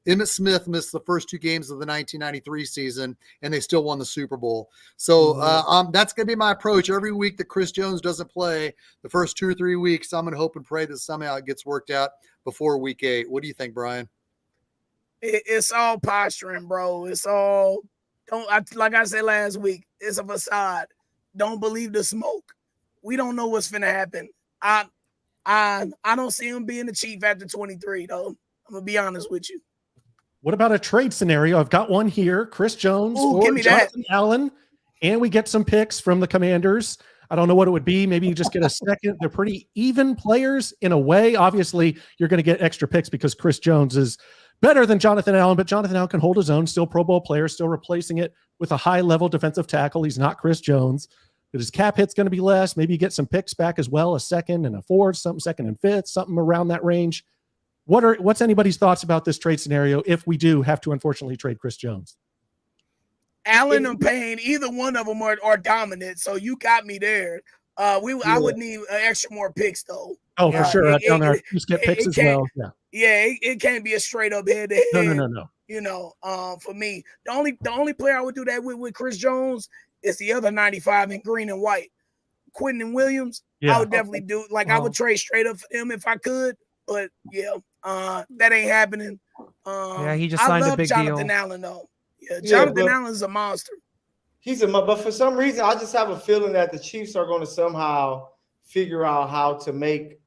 Emmitt Smith missed the first 2 games of the 1993 season, and they still won the Super Bowl. So that's going to be my approach. Every week that Chris Jones doesn't play, the first 2 or 3 weeks, I'm going to hope and pray that somehow it gets worked out before week 8. What do you think, Brian? It's all posturing, bro. It's all like I said last week, it's a facade. Don't believe the smoke. We don't know what's finna happen. I don't see him being the chief after 23, though. I'm gonna be honest with you. What about a trade scenario? I've got one here. Chris Jones Ooh, or give me Jonathan Allen, and we get some picks from the Commanders. I don't know what it would be. Maybe you just get a second. They're pretty even players in a way. Obviously, you're going to get extra picks because Chris Jones is better than Jonathan Allen, but Jonathan Allen can hold his own, still Pro Bowl player, still replacing it with a high-level defensive tackle. He's not Chris Jones, but his cap hit's going to be less. Maybe you get some picks back as well, a second and a fourth, something second and fifth, something around that range. What's anybody's thoughts about this trade scenario if we do have to unfortunately trade Chris Jones? Allen and Payne, either one of them are dominant, so you got me there. I would need extra more picks though. Oh, for sure. Down there, you get picks as well. Yeah, it can't be a straight up head to head. No. You know, for me, the only player I would do that with Chris Jones is the other 95 in green and white, Quentin and Williams. Yeah. I would definitely do I would trade straight up for him if I could. But yeah, that ain't happening. He just signed a big deal. Jonathan Allen though. Yeah, Jonathan Allen is a monster. But for some reason, I just have a feeling that the Chiefs are going to somehow figure out how to make,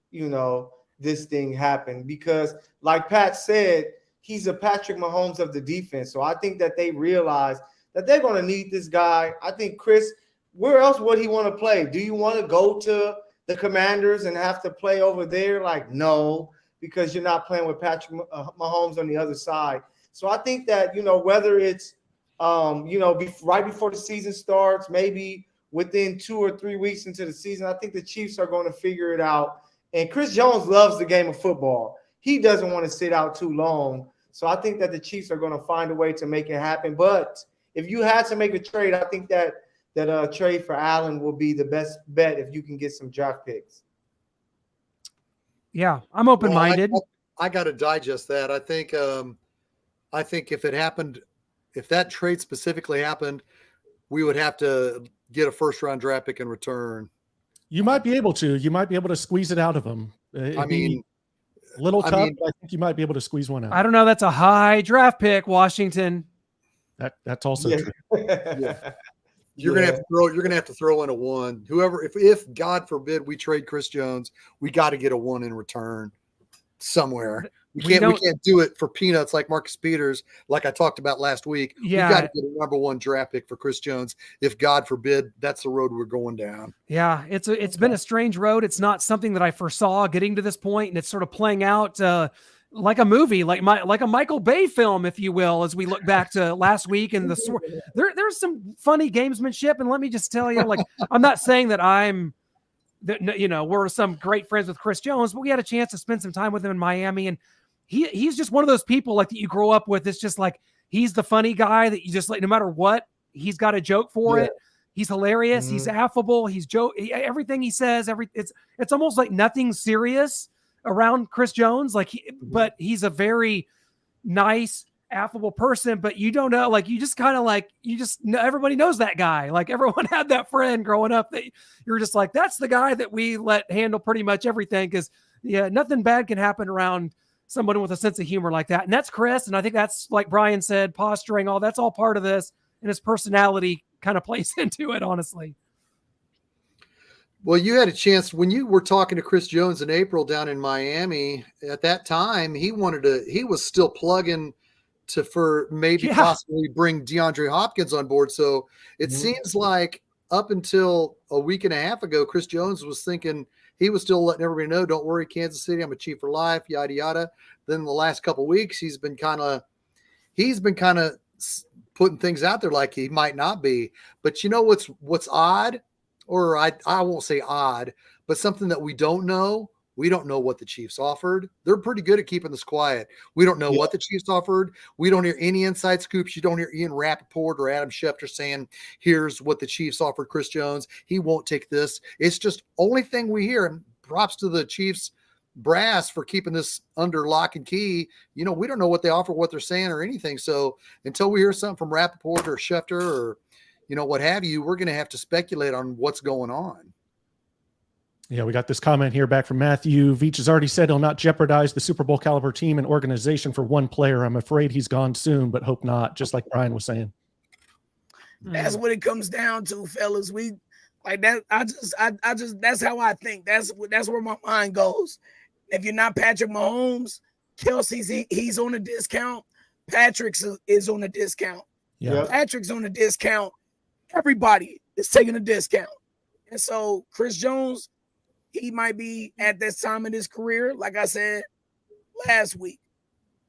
this thing happen. Because like Pat said, he's a Patrick Mahomes of the defense. So I think that they realize that they're going to need this guy. I think Chris, where else would he want to play? Do you want to go to the Commanders and have to play over there? Like, no, because you're not playing with Patrick Mahomes on the other side. So I think that, whether it's, right before the season starts, maybe within 2 or 3 weeks into the season, I think the Chiefs are going to figure it out. And Chris Jones loves the game of football. He doesn't want to sit out too long. So I think that the Chiefs are going to find a way to make it happen. But if you had to make a trade, I think that a trade for Allen will be the best bet if you can get some draft picks. Yeah, I'm open-minded. Well, I got to digest that. I think if it happened, if that trade specifically happened, we would have to get a first-round draft pick in return. You might be able to. You might be able to squeeze it out of them. I mean, little tough. I think you might be able to squeeze one out. I don't know. That's a high draft pick, Washington. That's also true. Yeah. You're gonna have to throw in a 1. Whoever, if God forbid we trade Chris Jones, we got to get a 1 in return somewhere. We can't do it for peanuts like Marcus Peters, like I talked about last week. Yeah. We got to get a number 1 draft pick for Chris Jones. If God forbid, that's the road we're going down. Yeah, it's been a strange road. It's not something that I foresaw getting to this point, and it's sort of playing out like a movie, like a Michael Bay film, if you will, as we look back to last week. And there's some funny gamesmanship, and let me just tell you, like, I'm not saying that we're some great friends with Chris Jones, but we had a chance to spend some time with him in Miami, and he's just one of those people like that you grow up with. It's just like he's the funny guy that you just like, no matter what, he's got a joke for it. He's hilarious. Mm-hmm. He's affable. He's everything he says. It's almost like nothing serious around Chris Jones. But he's a very nice, affable person. But you don't know, like you just kind of like know, everybody knows that guy. Like everyone had that friend growing up that you're just like, that's the guy that we let handle pretty much everything. Because nothing bad can happen around someone with a sense of humor like that. And that's Chris. And I think that's, like Brian said, posturing, that's all part of this. And his personality kind of plays into it, honestly. Well, you had a chance when you were talking to Chris Jones in April down in Miami. At that time, he was still plugging for maybe possibly bring DeAndre Hopkins on board. So it seems like up until a week and a half ago, Chris Jones was thinking he was still letting everybody know, don't worry, Kansas City, I'm a Chief for life, yada, yada. Then the last couple of weeks, he's been kind of putting things out there like he might not be. But you know what's odd? Or I won't say odd, but something that we don't know. We don't know what the Chiefs offered. They're pretty good at keeping this quiet. We don't know what the Chiefs offered. We don't hear any inside scoops. You don't hear Ian Rappaport or Adam Schefter saying, here's what the Chiefs offered Chris Jones. He won't take this. It's just only thing we hear. And props to the Chiefs brass for keeping this under lock and key. We don't know what they offer, what they're saying or anything. So until we hear something from Rappaport or Schefter or what have you, we're going to have to speculate on what's going on. Yeah, we got this comment here back from Matthew. Veach has already said he'll not jeopardize the Super Bowl caliber team and organization for one player. I'm afraid he's gone soon, but hope not, just like Brian was saying. That's what it comes down to, fellas. We like that. I just that's how I think. That's where my mind goes. If you're not Patrick Mahomes, Kelsey's he's on a discount. Patrick's is on a discount. Yeah. Patrick's on a discount. Everybody is taking a discount. And so Chris Jones, he might be at this time in his career, like I said last week,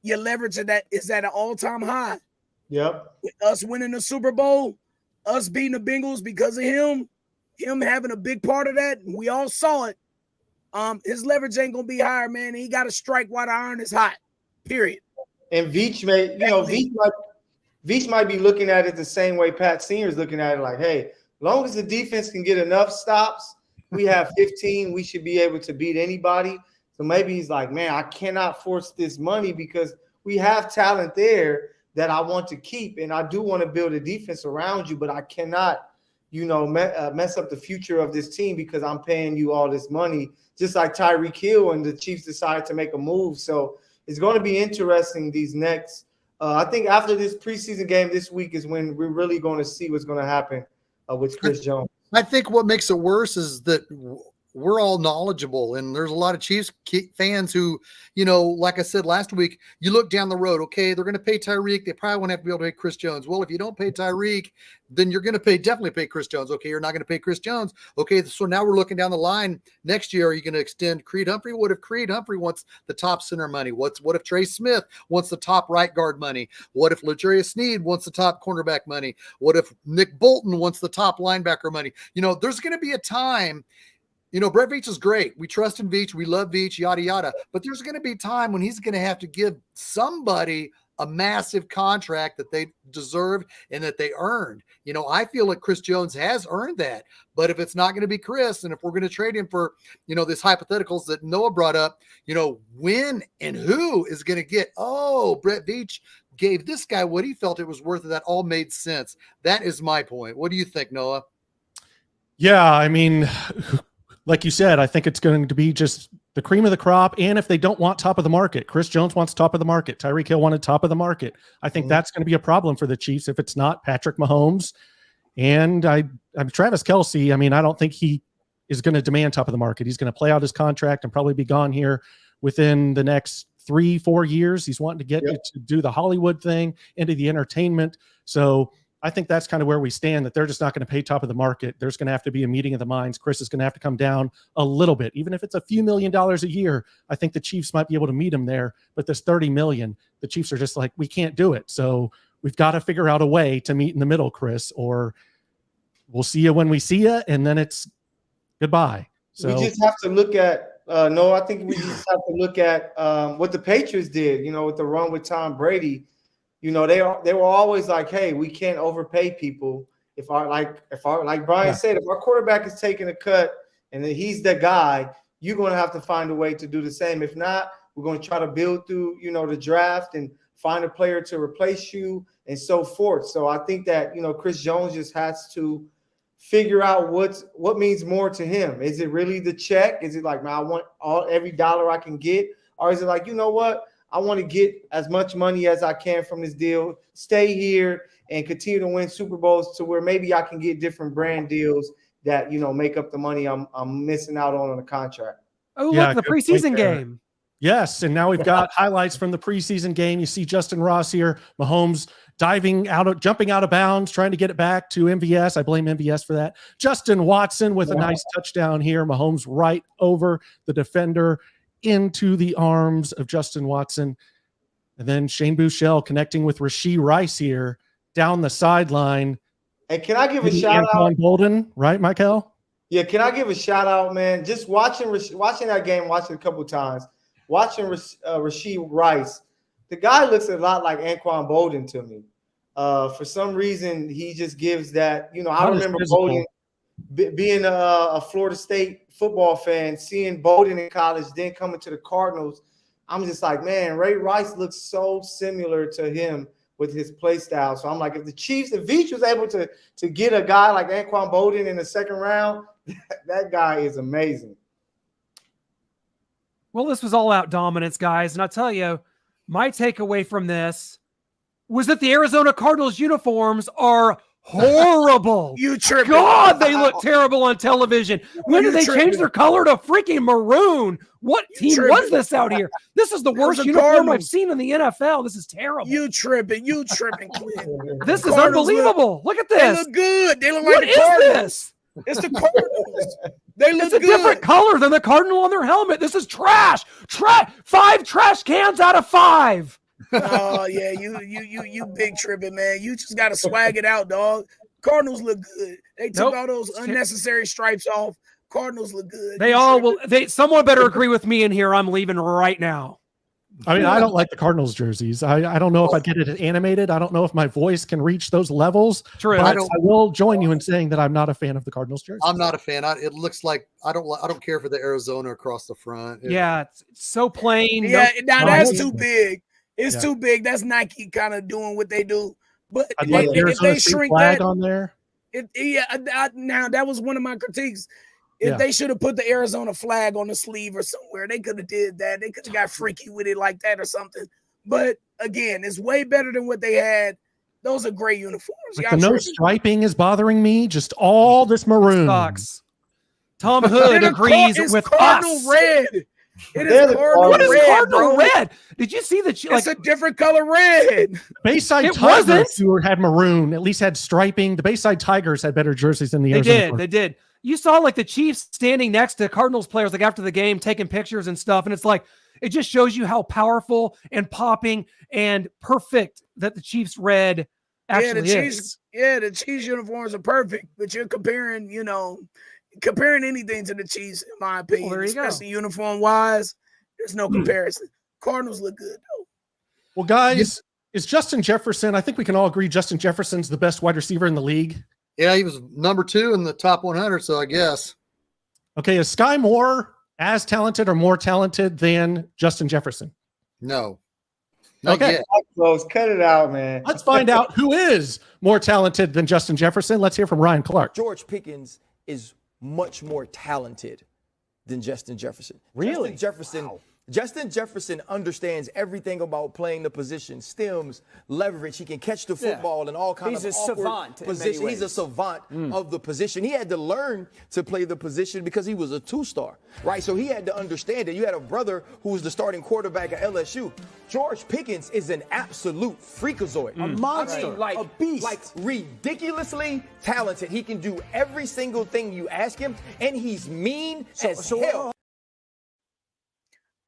your leverage of that is at an all-time high. Yep. With us winning the Super Bowl, us beating the Bengals because of him having a big part of that, and we all saw it. His leverage ain't gonna be higher, man. He got to strike while the iron is hot. Period. And Veach might be looking at it the same way Pat Sr. is looking at it, like, hey, as long as the defense can get enough stops, we have 15, we should be able to beat anybody. So maybe he's like, man, I cannot force this money because we have talent there that I want to keep, and I do want to build a defense around you, but I cannot, mess up the future of this team because I'm paying you all this money, just like Tyreek Hill and the Chiefs decided to make a move. So it's going to be interesting these next I think after this preseason game this week is when we're really going to see what's going to happen with Chris Jones. I think what makes it worse is that we're all knowledgeable, and there's a lot of Chiefs fans who, like I said last week, you look down the road, okay, they're going to pay Tyreek. They probably won't have to be able to pay Chris Jones. Well, if you don't pay Tyreek, then you're going to definitely pay Chris Jones. Okay, you're not going to pay Chris Jones. Okay, so now we're looking down the line next year. Are you going to extend Creed Humphrey? What if Creed Humphrey wants the top center money? What if Trey Smith wants the top right guard money? What if L'Jarius Sneed wants the top cornerback money? What if Nick Bolton wants the top linebacker money? There's going to be a time. Brett Veach is great. We trust in Veach. We love Veach, yada, yada. But there's going to be time when he's going to have to give somebody a massive contract that they deserve and that they earned. I feel like Chris Jones has earned that. But if it's not going to be Chris, and if we're going to trade him for, this hypotheticals that Noah brought up, when and who is going to get, Brett Veach gave this guy what he felt it was worth, and that all made sense. That is my point. What do you think, Noah? Yeah, I mean, like you said, I think it's going to be just the cream of the crop. And if they don't want top of the market, Chris Jones wants top of the market. Tyreek Hill wanted top of the market. I think that's going to be a problem for the Chiefs if it's not Patrick Mahomes. And I'm Travis Kelce. I mean, I don't think he is going to demand top of the market. He's going to play out his contract and probably be gone here within the next 3-4 years. He's wanting to get to do the Hollywood thing, into the entertainment. So I think that's kind of where we stand, that they're just not going to pay top of the market. There's going to have to be a meeting of the minds. Chris is going to have to come down a little bit, even if it's a few $1 million a year. I think the Chiefs might be able to meet him there, but this $30 million, the Chiefs are just like, we can't do it. So we've got to figure out a way to meet in the middle, Chris, or we'll see you when we see you, and then it's goodbye. So we just have to look at I think we just have to look at what the Patriots did, with the run with Tom Brady. They were always like, hey, we can't overpay people. If like Brian said, if our quarterback is taking a cut and then he's the guy, you're going to have to find a way to do the same. If not, we're going to try to build through, the draft and find a player to replace you and so forth. So I think that, Chris Jones just has to figure out what means more to him. Is it really the check? Is it like, man, I want every dollar I can get? Or is it like, you know what? I want to get as much money as I can from this deal, stay here, and continue to win Super Bowls to where maybe I can get different brand deals that make up the money I'm missing out on the contract. Oh, Yeah, look, the good point preseason there. game. Yes, and now we've got highlights from the preseason game. You see Justin Ross here, Mahomes jumping out of bounds, trying to get it back to MVS. I blame MVS for that. Justin Watson with a nice touchdown here. Mahomes right over the defender into the arms of Justin Watson. And then Shane Buechele connecting with Rashee Rice here down the sideline. And can I give a shout out? Bolden, right, Michael? Yeah, can I give a shout out, man? Just watching that game, watching it a couple times, watching Rashee Rice. The guy looks a lot like Anquan Bolden to me. For some reason, he just gives that. I remember Bolden being a Florida State football fan, seeing Bolden in college, then coming to the Cardinals. I'm just like, man, Ray Rice looks so similar to him with his play style. So I'm like, if Veach was able to get a guy like Anquan Bolden in the second round, that guy is amazing. Well, this was all out dominance, guys. And I'll tell you, my takeaway from this was that the Arizona Cardinals uniforms are horrible. You tripping. God, they look terrible on television. When did they change their color to freaking maroon? What team was this out here? This is the worst uniform I've seen in the NFL. This is terrible. You tripping, Clint. This is unbelievable. Look at this. They look good. They look like what the Cardinals. Is this? It's the Cardinals. They look it's a good. different color than the Cardinal on their helmet. This is trash. 5 trash cans out of 5. Oh yeah, you big tripping, man. You just gotta swag it out, dog. Cardinals look good. They took all those unnecessary stripes off. Cardinals look good. They all will. Someone better agree with me in here. I'm leaving right now. I mean, I don't like the Cardinals jerseys. I don't know if I'd get it animated. I don't know if my voice can reach those levels. True. But I will join you in saying that I'm not a fan of the Cardinals jersey. I'm not a fan. It looks like I don't care for the Arizona across the front. Yeah, it's so plain. Yeah, now that's too big. It's too big. That's Nike kind of doing what they do. But if they shrink that on there, now that was one of my critiques. If they should have put the Arizona flag on the sleeve or somewhere, they could have did that. They could have got freaky with it like that or something. But again, it's way better than what they had. Those are great uniforms. Like the no striping is bothering me. Just all this maroon. Sucks. Tom Hood agrees with Cardinal us. Red. It is Cardinal What is red, Cardinal bro. red? Did you see that? It's a different color red. Bayside Tigers, who had maroon, at least had striping. The Bayside Tigers had better jerseys than the Arizona. They did. You saw like the Chiefs standing next to Cardinals players like after the game, taking pictures and stuff. And it's like, it just shows you how powerful and popping and perfect that the Chiefs red actually is. The Chiefs uniforms are perfect, but you're comparing anything to the Chiefs, in my opinion, Well, there you especially uniform wise. There's no comparison. Cardinals look good though. Well, guys, is Justin Jefferson? I think we can all agree Justin Jefferson's the best wide receiver in the league. Yeah, he was number 2 in the top 100, so I guess. Okay, is Sky Moore as talented or more talented than Justin Jefferson? No. Okay. Close. Cut it out, man. Let's find out who is more talented than Justin Jefferson. Let's hear from Ryan Clark. George Pickens is much more talented than Justin Jefferson. Really? Justin Jefferson understands everything about playing the position, stems, leverage. He can catch the football in all kinds of awkward positions. He's a savant of the position. He had to learn to play the position because he was a 2-star, right? So he had to understand that. You had a brother who was the starting quarterback at LSU. George Pickens is an absolute freakazoid. A monster, a beast. Like ridiculously talented. He can do every single thing you ask him, and he's mean as hell.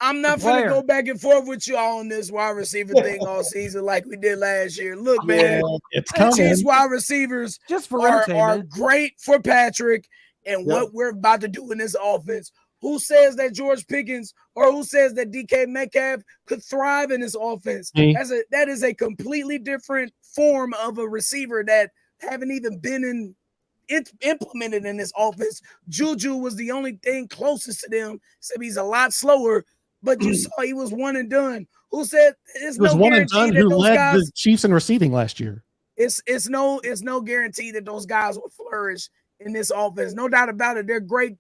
I'm not going to go back and forth with y'all on this wide receiver thing all season like we did last year. Look, man, Chiefs wide receivers just for are great for Patrick and what we're about to do in this offense. Who says that George Pickens or who says that DK Metcalf could thrive in this offense? That is a completely different form of a receiver that haven't even been implemented in this offense. Juju was the only thing closest to them, except he's a lot slower. But you saw he was one and done. Who said it's no one and guarantee done that who those led guys? the Chiefs in receiving last year. It's no guarantee that those guys will flourish in this offense. No doubt about it. They're great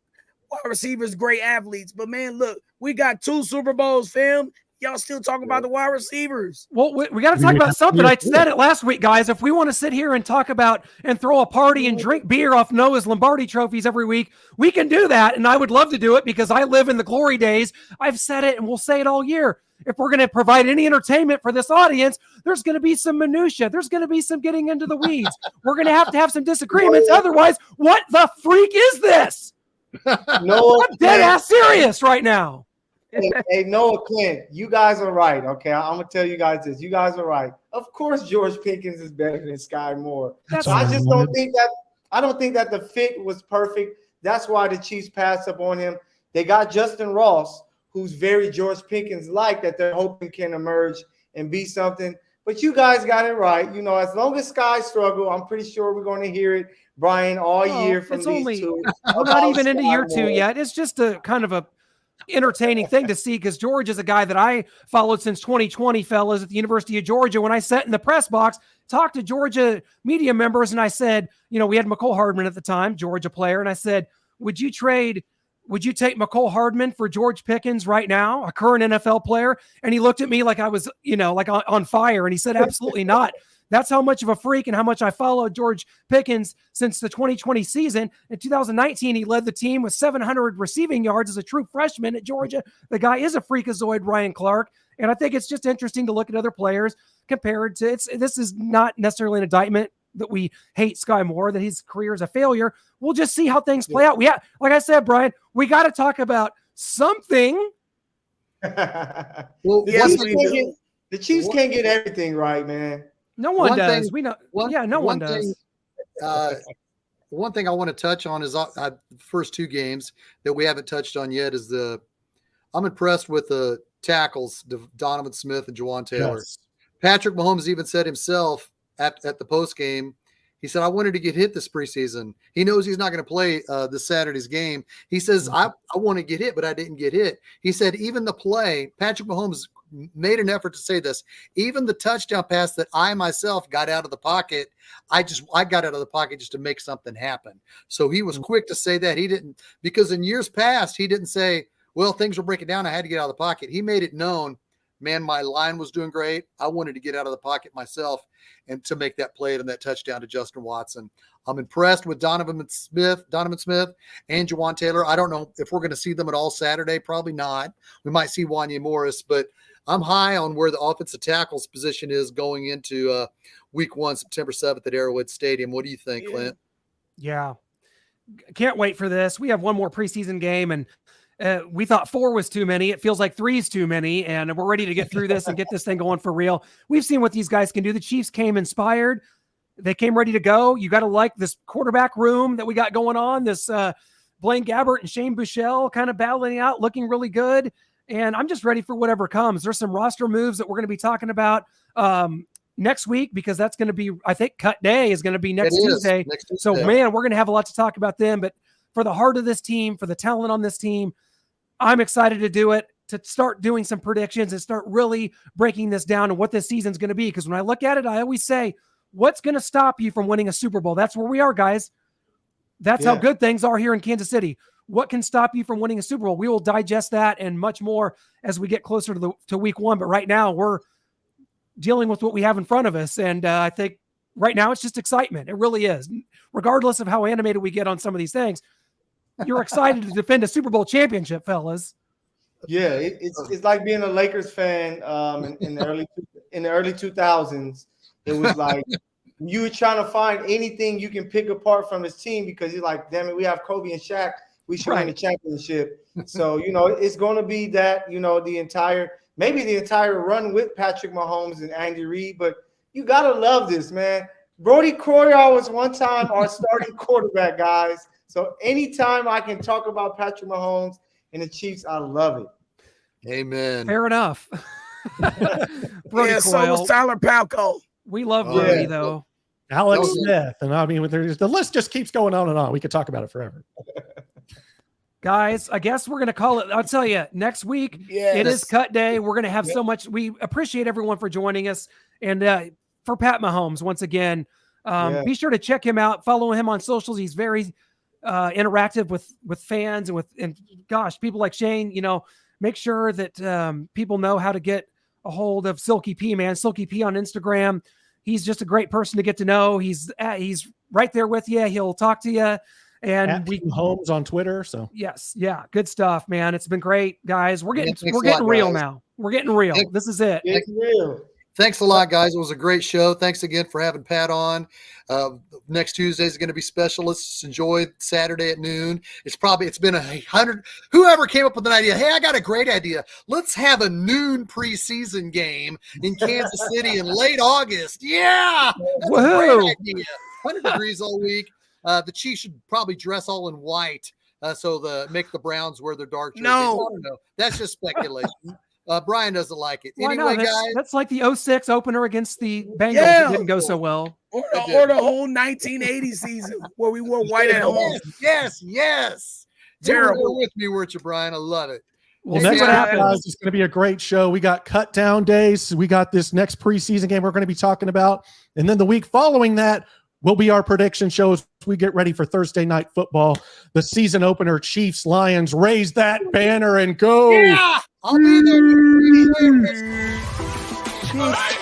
wide receivers, great athletes. But man, look, we got 2 Super Bowls, fam. Y'all still talking about the wide receivers. Well, we got to talk about something. I said it last week, guys. If we want to sit here and talk about and throw a party and drink beer off Noah's Lombardi trophies every week, we can do that. And I would love to do it because I live in the glory days. I've said it and we'll say it all year. If we're going to provide any entertainment for this audience, there's going to be some minutia. There's going to be some getting into the weeds. We're going to have some disagreements. Otherwise, what the freak is this? Noah, I'm dead ass serious right now. Hey, Noah Clint, you guys are right. Okay, I'm gonna tell you guys this. You guys are right. Of course, George Pickens is better than Sky Moore. I just don't think that. I don't think that the fit was perfect. That's why the Chiefs passed up on him. They got Justin Ross, who's very George Pickens-like, that they're hoping can emerge and be something. But you guys got it right. You know, as long as Sky struggle, I'm pretty sure we're going to hear it, Brian, all year from these two. We're not even into year 2 yet. It's just a kind of a entertaining thing to see because George is a guy that I followed since 2020, fellas, at the University of Georgia. When I sat in the press box, talked to Georgia media members, and I said, you know, we had McCole Hardman at the time, Georgia player, and I said, would you take McCole Hardman for George Pickens right now, a current NFL player? And he looked at me like I was, you know, like on fire, and he said, absolutely not. That's how much of a freak and how much I followed George Pickens since the 2020 season. In 2019, he led the team with 700 receiving yards as a true freshman at Georgia. The guy is a freakazoid, Ryan Clark. And I think it's just interesting to look at other players compared to this is not necessarily an indictment that we hate Sky Moore, that his career is a failure. We'll just see how things play out. Like I said, Brian, we got to talk about something. Well, yes, the Chiefs can't get everything right, man. No one does. We know. No one does. One thing I want to touch on is the first 2 games that we haven't touched on yet is I'm impressed with the tackles, Donovan Smith and Juwan Taylor. Yes. Patrick Mahomes even said himself at the post game, he said, I wanted to get hit this preseason. He knows he's not going to play this Saturday's game. He says, I want to get hit, but I didn't get hit. He said, even the play, Patrick Mahomes made an effort to say this, even the touchdown pass that I myself got out of the pocket, I got out of the pocket just to make something happen. So he was quick to say that. He didn't, because in years past, he didn't say, well, things were breaking down, I had to get out of the pocket. He made it known, man, my line was doing great. I wanted to get out of the pocket myself and to make that play and that touchdown to Justin Watson. I'm impressed with Donovan Smith and Juwan Taylor. I don't know if we're going to see them at all Saturday. Probably not. We might see Wanya Morris, but I'm high on where the offensive tackles position is going into week 1, September 7th at Arrowhead Stadium. What do you think, Clint? Yeah. Can't wait for this. We have one more preseason game, and we thought 4 was too many. It feels like 3 is too many, and we're ready to get through this and get this thing going for real. We've seen what these guys can do. The Chiefs came inspired. They came ready to go. You got to like this quarterback room that we got going on, this Blaine Gabbert and Shane Buechele kind of battling out, looking really good. And I'm just ready for whatever comes. There's some roster moves that we're going to be talking about next week because that's going to be, I think, cut day is going to be next Tuesday. So, man, we're going to have a lot to talk about then. But for the heart of this team, for the talent on this team, I'm excited to do it, to start doing some predictions and start really breaking this down and what this season's going to be. Because when I look at it, I always say, what's going to stop you from winning a Super Bowl? That's where we are, guys. That's how good things are here in Kansas City. What can stop you from winning a Super Bowl? We will digest that and much more as we get closer to week 1. But right now we're dealing with what we have in front of us. And I think right now it's just excitement. It really is. Regardless of how animated we get on some of these things, you're excited to defend a Super Bowl championship, fellas. Yeah, it's like being a Lakers fan in the early 2000s. It was like you were trying to find anything you can pick apart from this team because you're like, damn it, we have Kobe and Shaq. We should win the championship. So, it's going to be that, the entire run with Patrick Mahomes and Andy Reid. But you got to love this, man. Brody Croyer was one time our starting quarterback, guys. So anytime I can talk about Patrick Mahomes and the Chiefs, I love it. Amen. Fair enough. Brody so was Tyler Palco. We love Brody, though. Alex Smith. And I mean, the list just keeps going on and on. We could talk about it forever. Guys, I guess we're going to call it. I'll tell you, next week, it is cut day. We're going to have so much. We appreciate everyone for joining us. And for Pat Mahomes, once again, be sure to check him out. Follow him on socials. He's very interactive with fans and gosh, people like Shane, make sure that people know how to get a hold of Silky P, man. Silky P on Instagram. He's just a great person to get to know. He's right there with you. He'll talk to you. And Mahomes on Twitter. So yes, yeah, good stuff, man. It's been great, guys. We're getting real now. We're getting real. This is it. It's real. Thanks a lot, guys. It was a great show. Thanks again for having Pat on. Next Tuesday is going to be special. Let's enjoy Saturday at noon. It's been 100. Whoever came up with an idea, hey, I got a great idea. Let's have a noon preseason game in Kansas City in late August. Yeah, that's a great idea. 100 degrees all week. The Chiefs should probably dress all in white, so make the Browns wear their dark jerseys. No. I don't know. That's just speculation. Brian doesn't like it. Why Anyway, not? guys. That's like the 06 opener against the Bengals. Yeah. It didn't go so well. Or the whole 1980 season where we wore white at home. Yes. Terrible. You were with me, weren't you, Brian? I love it. Well, next week, guys, it's going to be a great show. We got cut down days. We got this next preseason game we're going to be talking about. And then the week following that will be our prediction shows. We get ready for Thursday night football. The season opener, Chiefs, Lions, raise that banner and go. Yeah, I'll be there.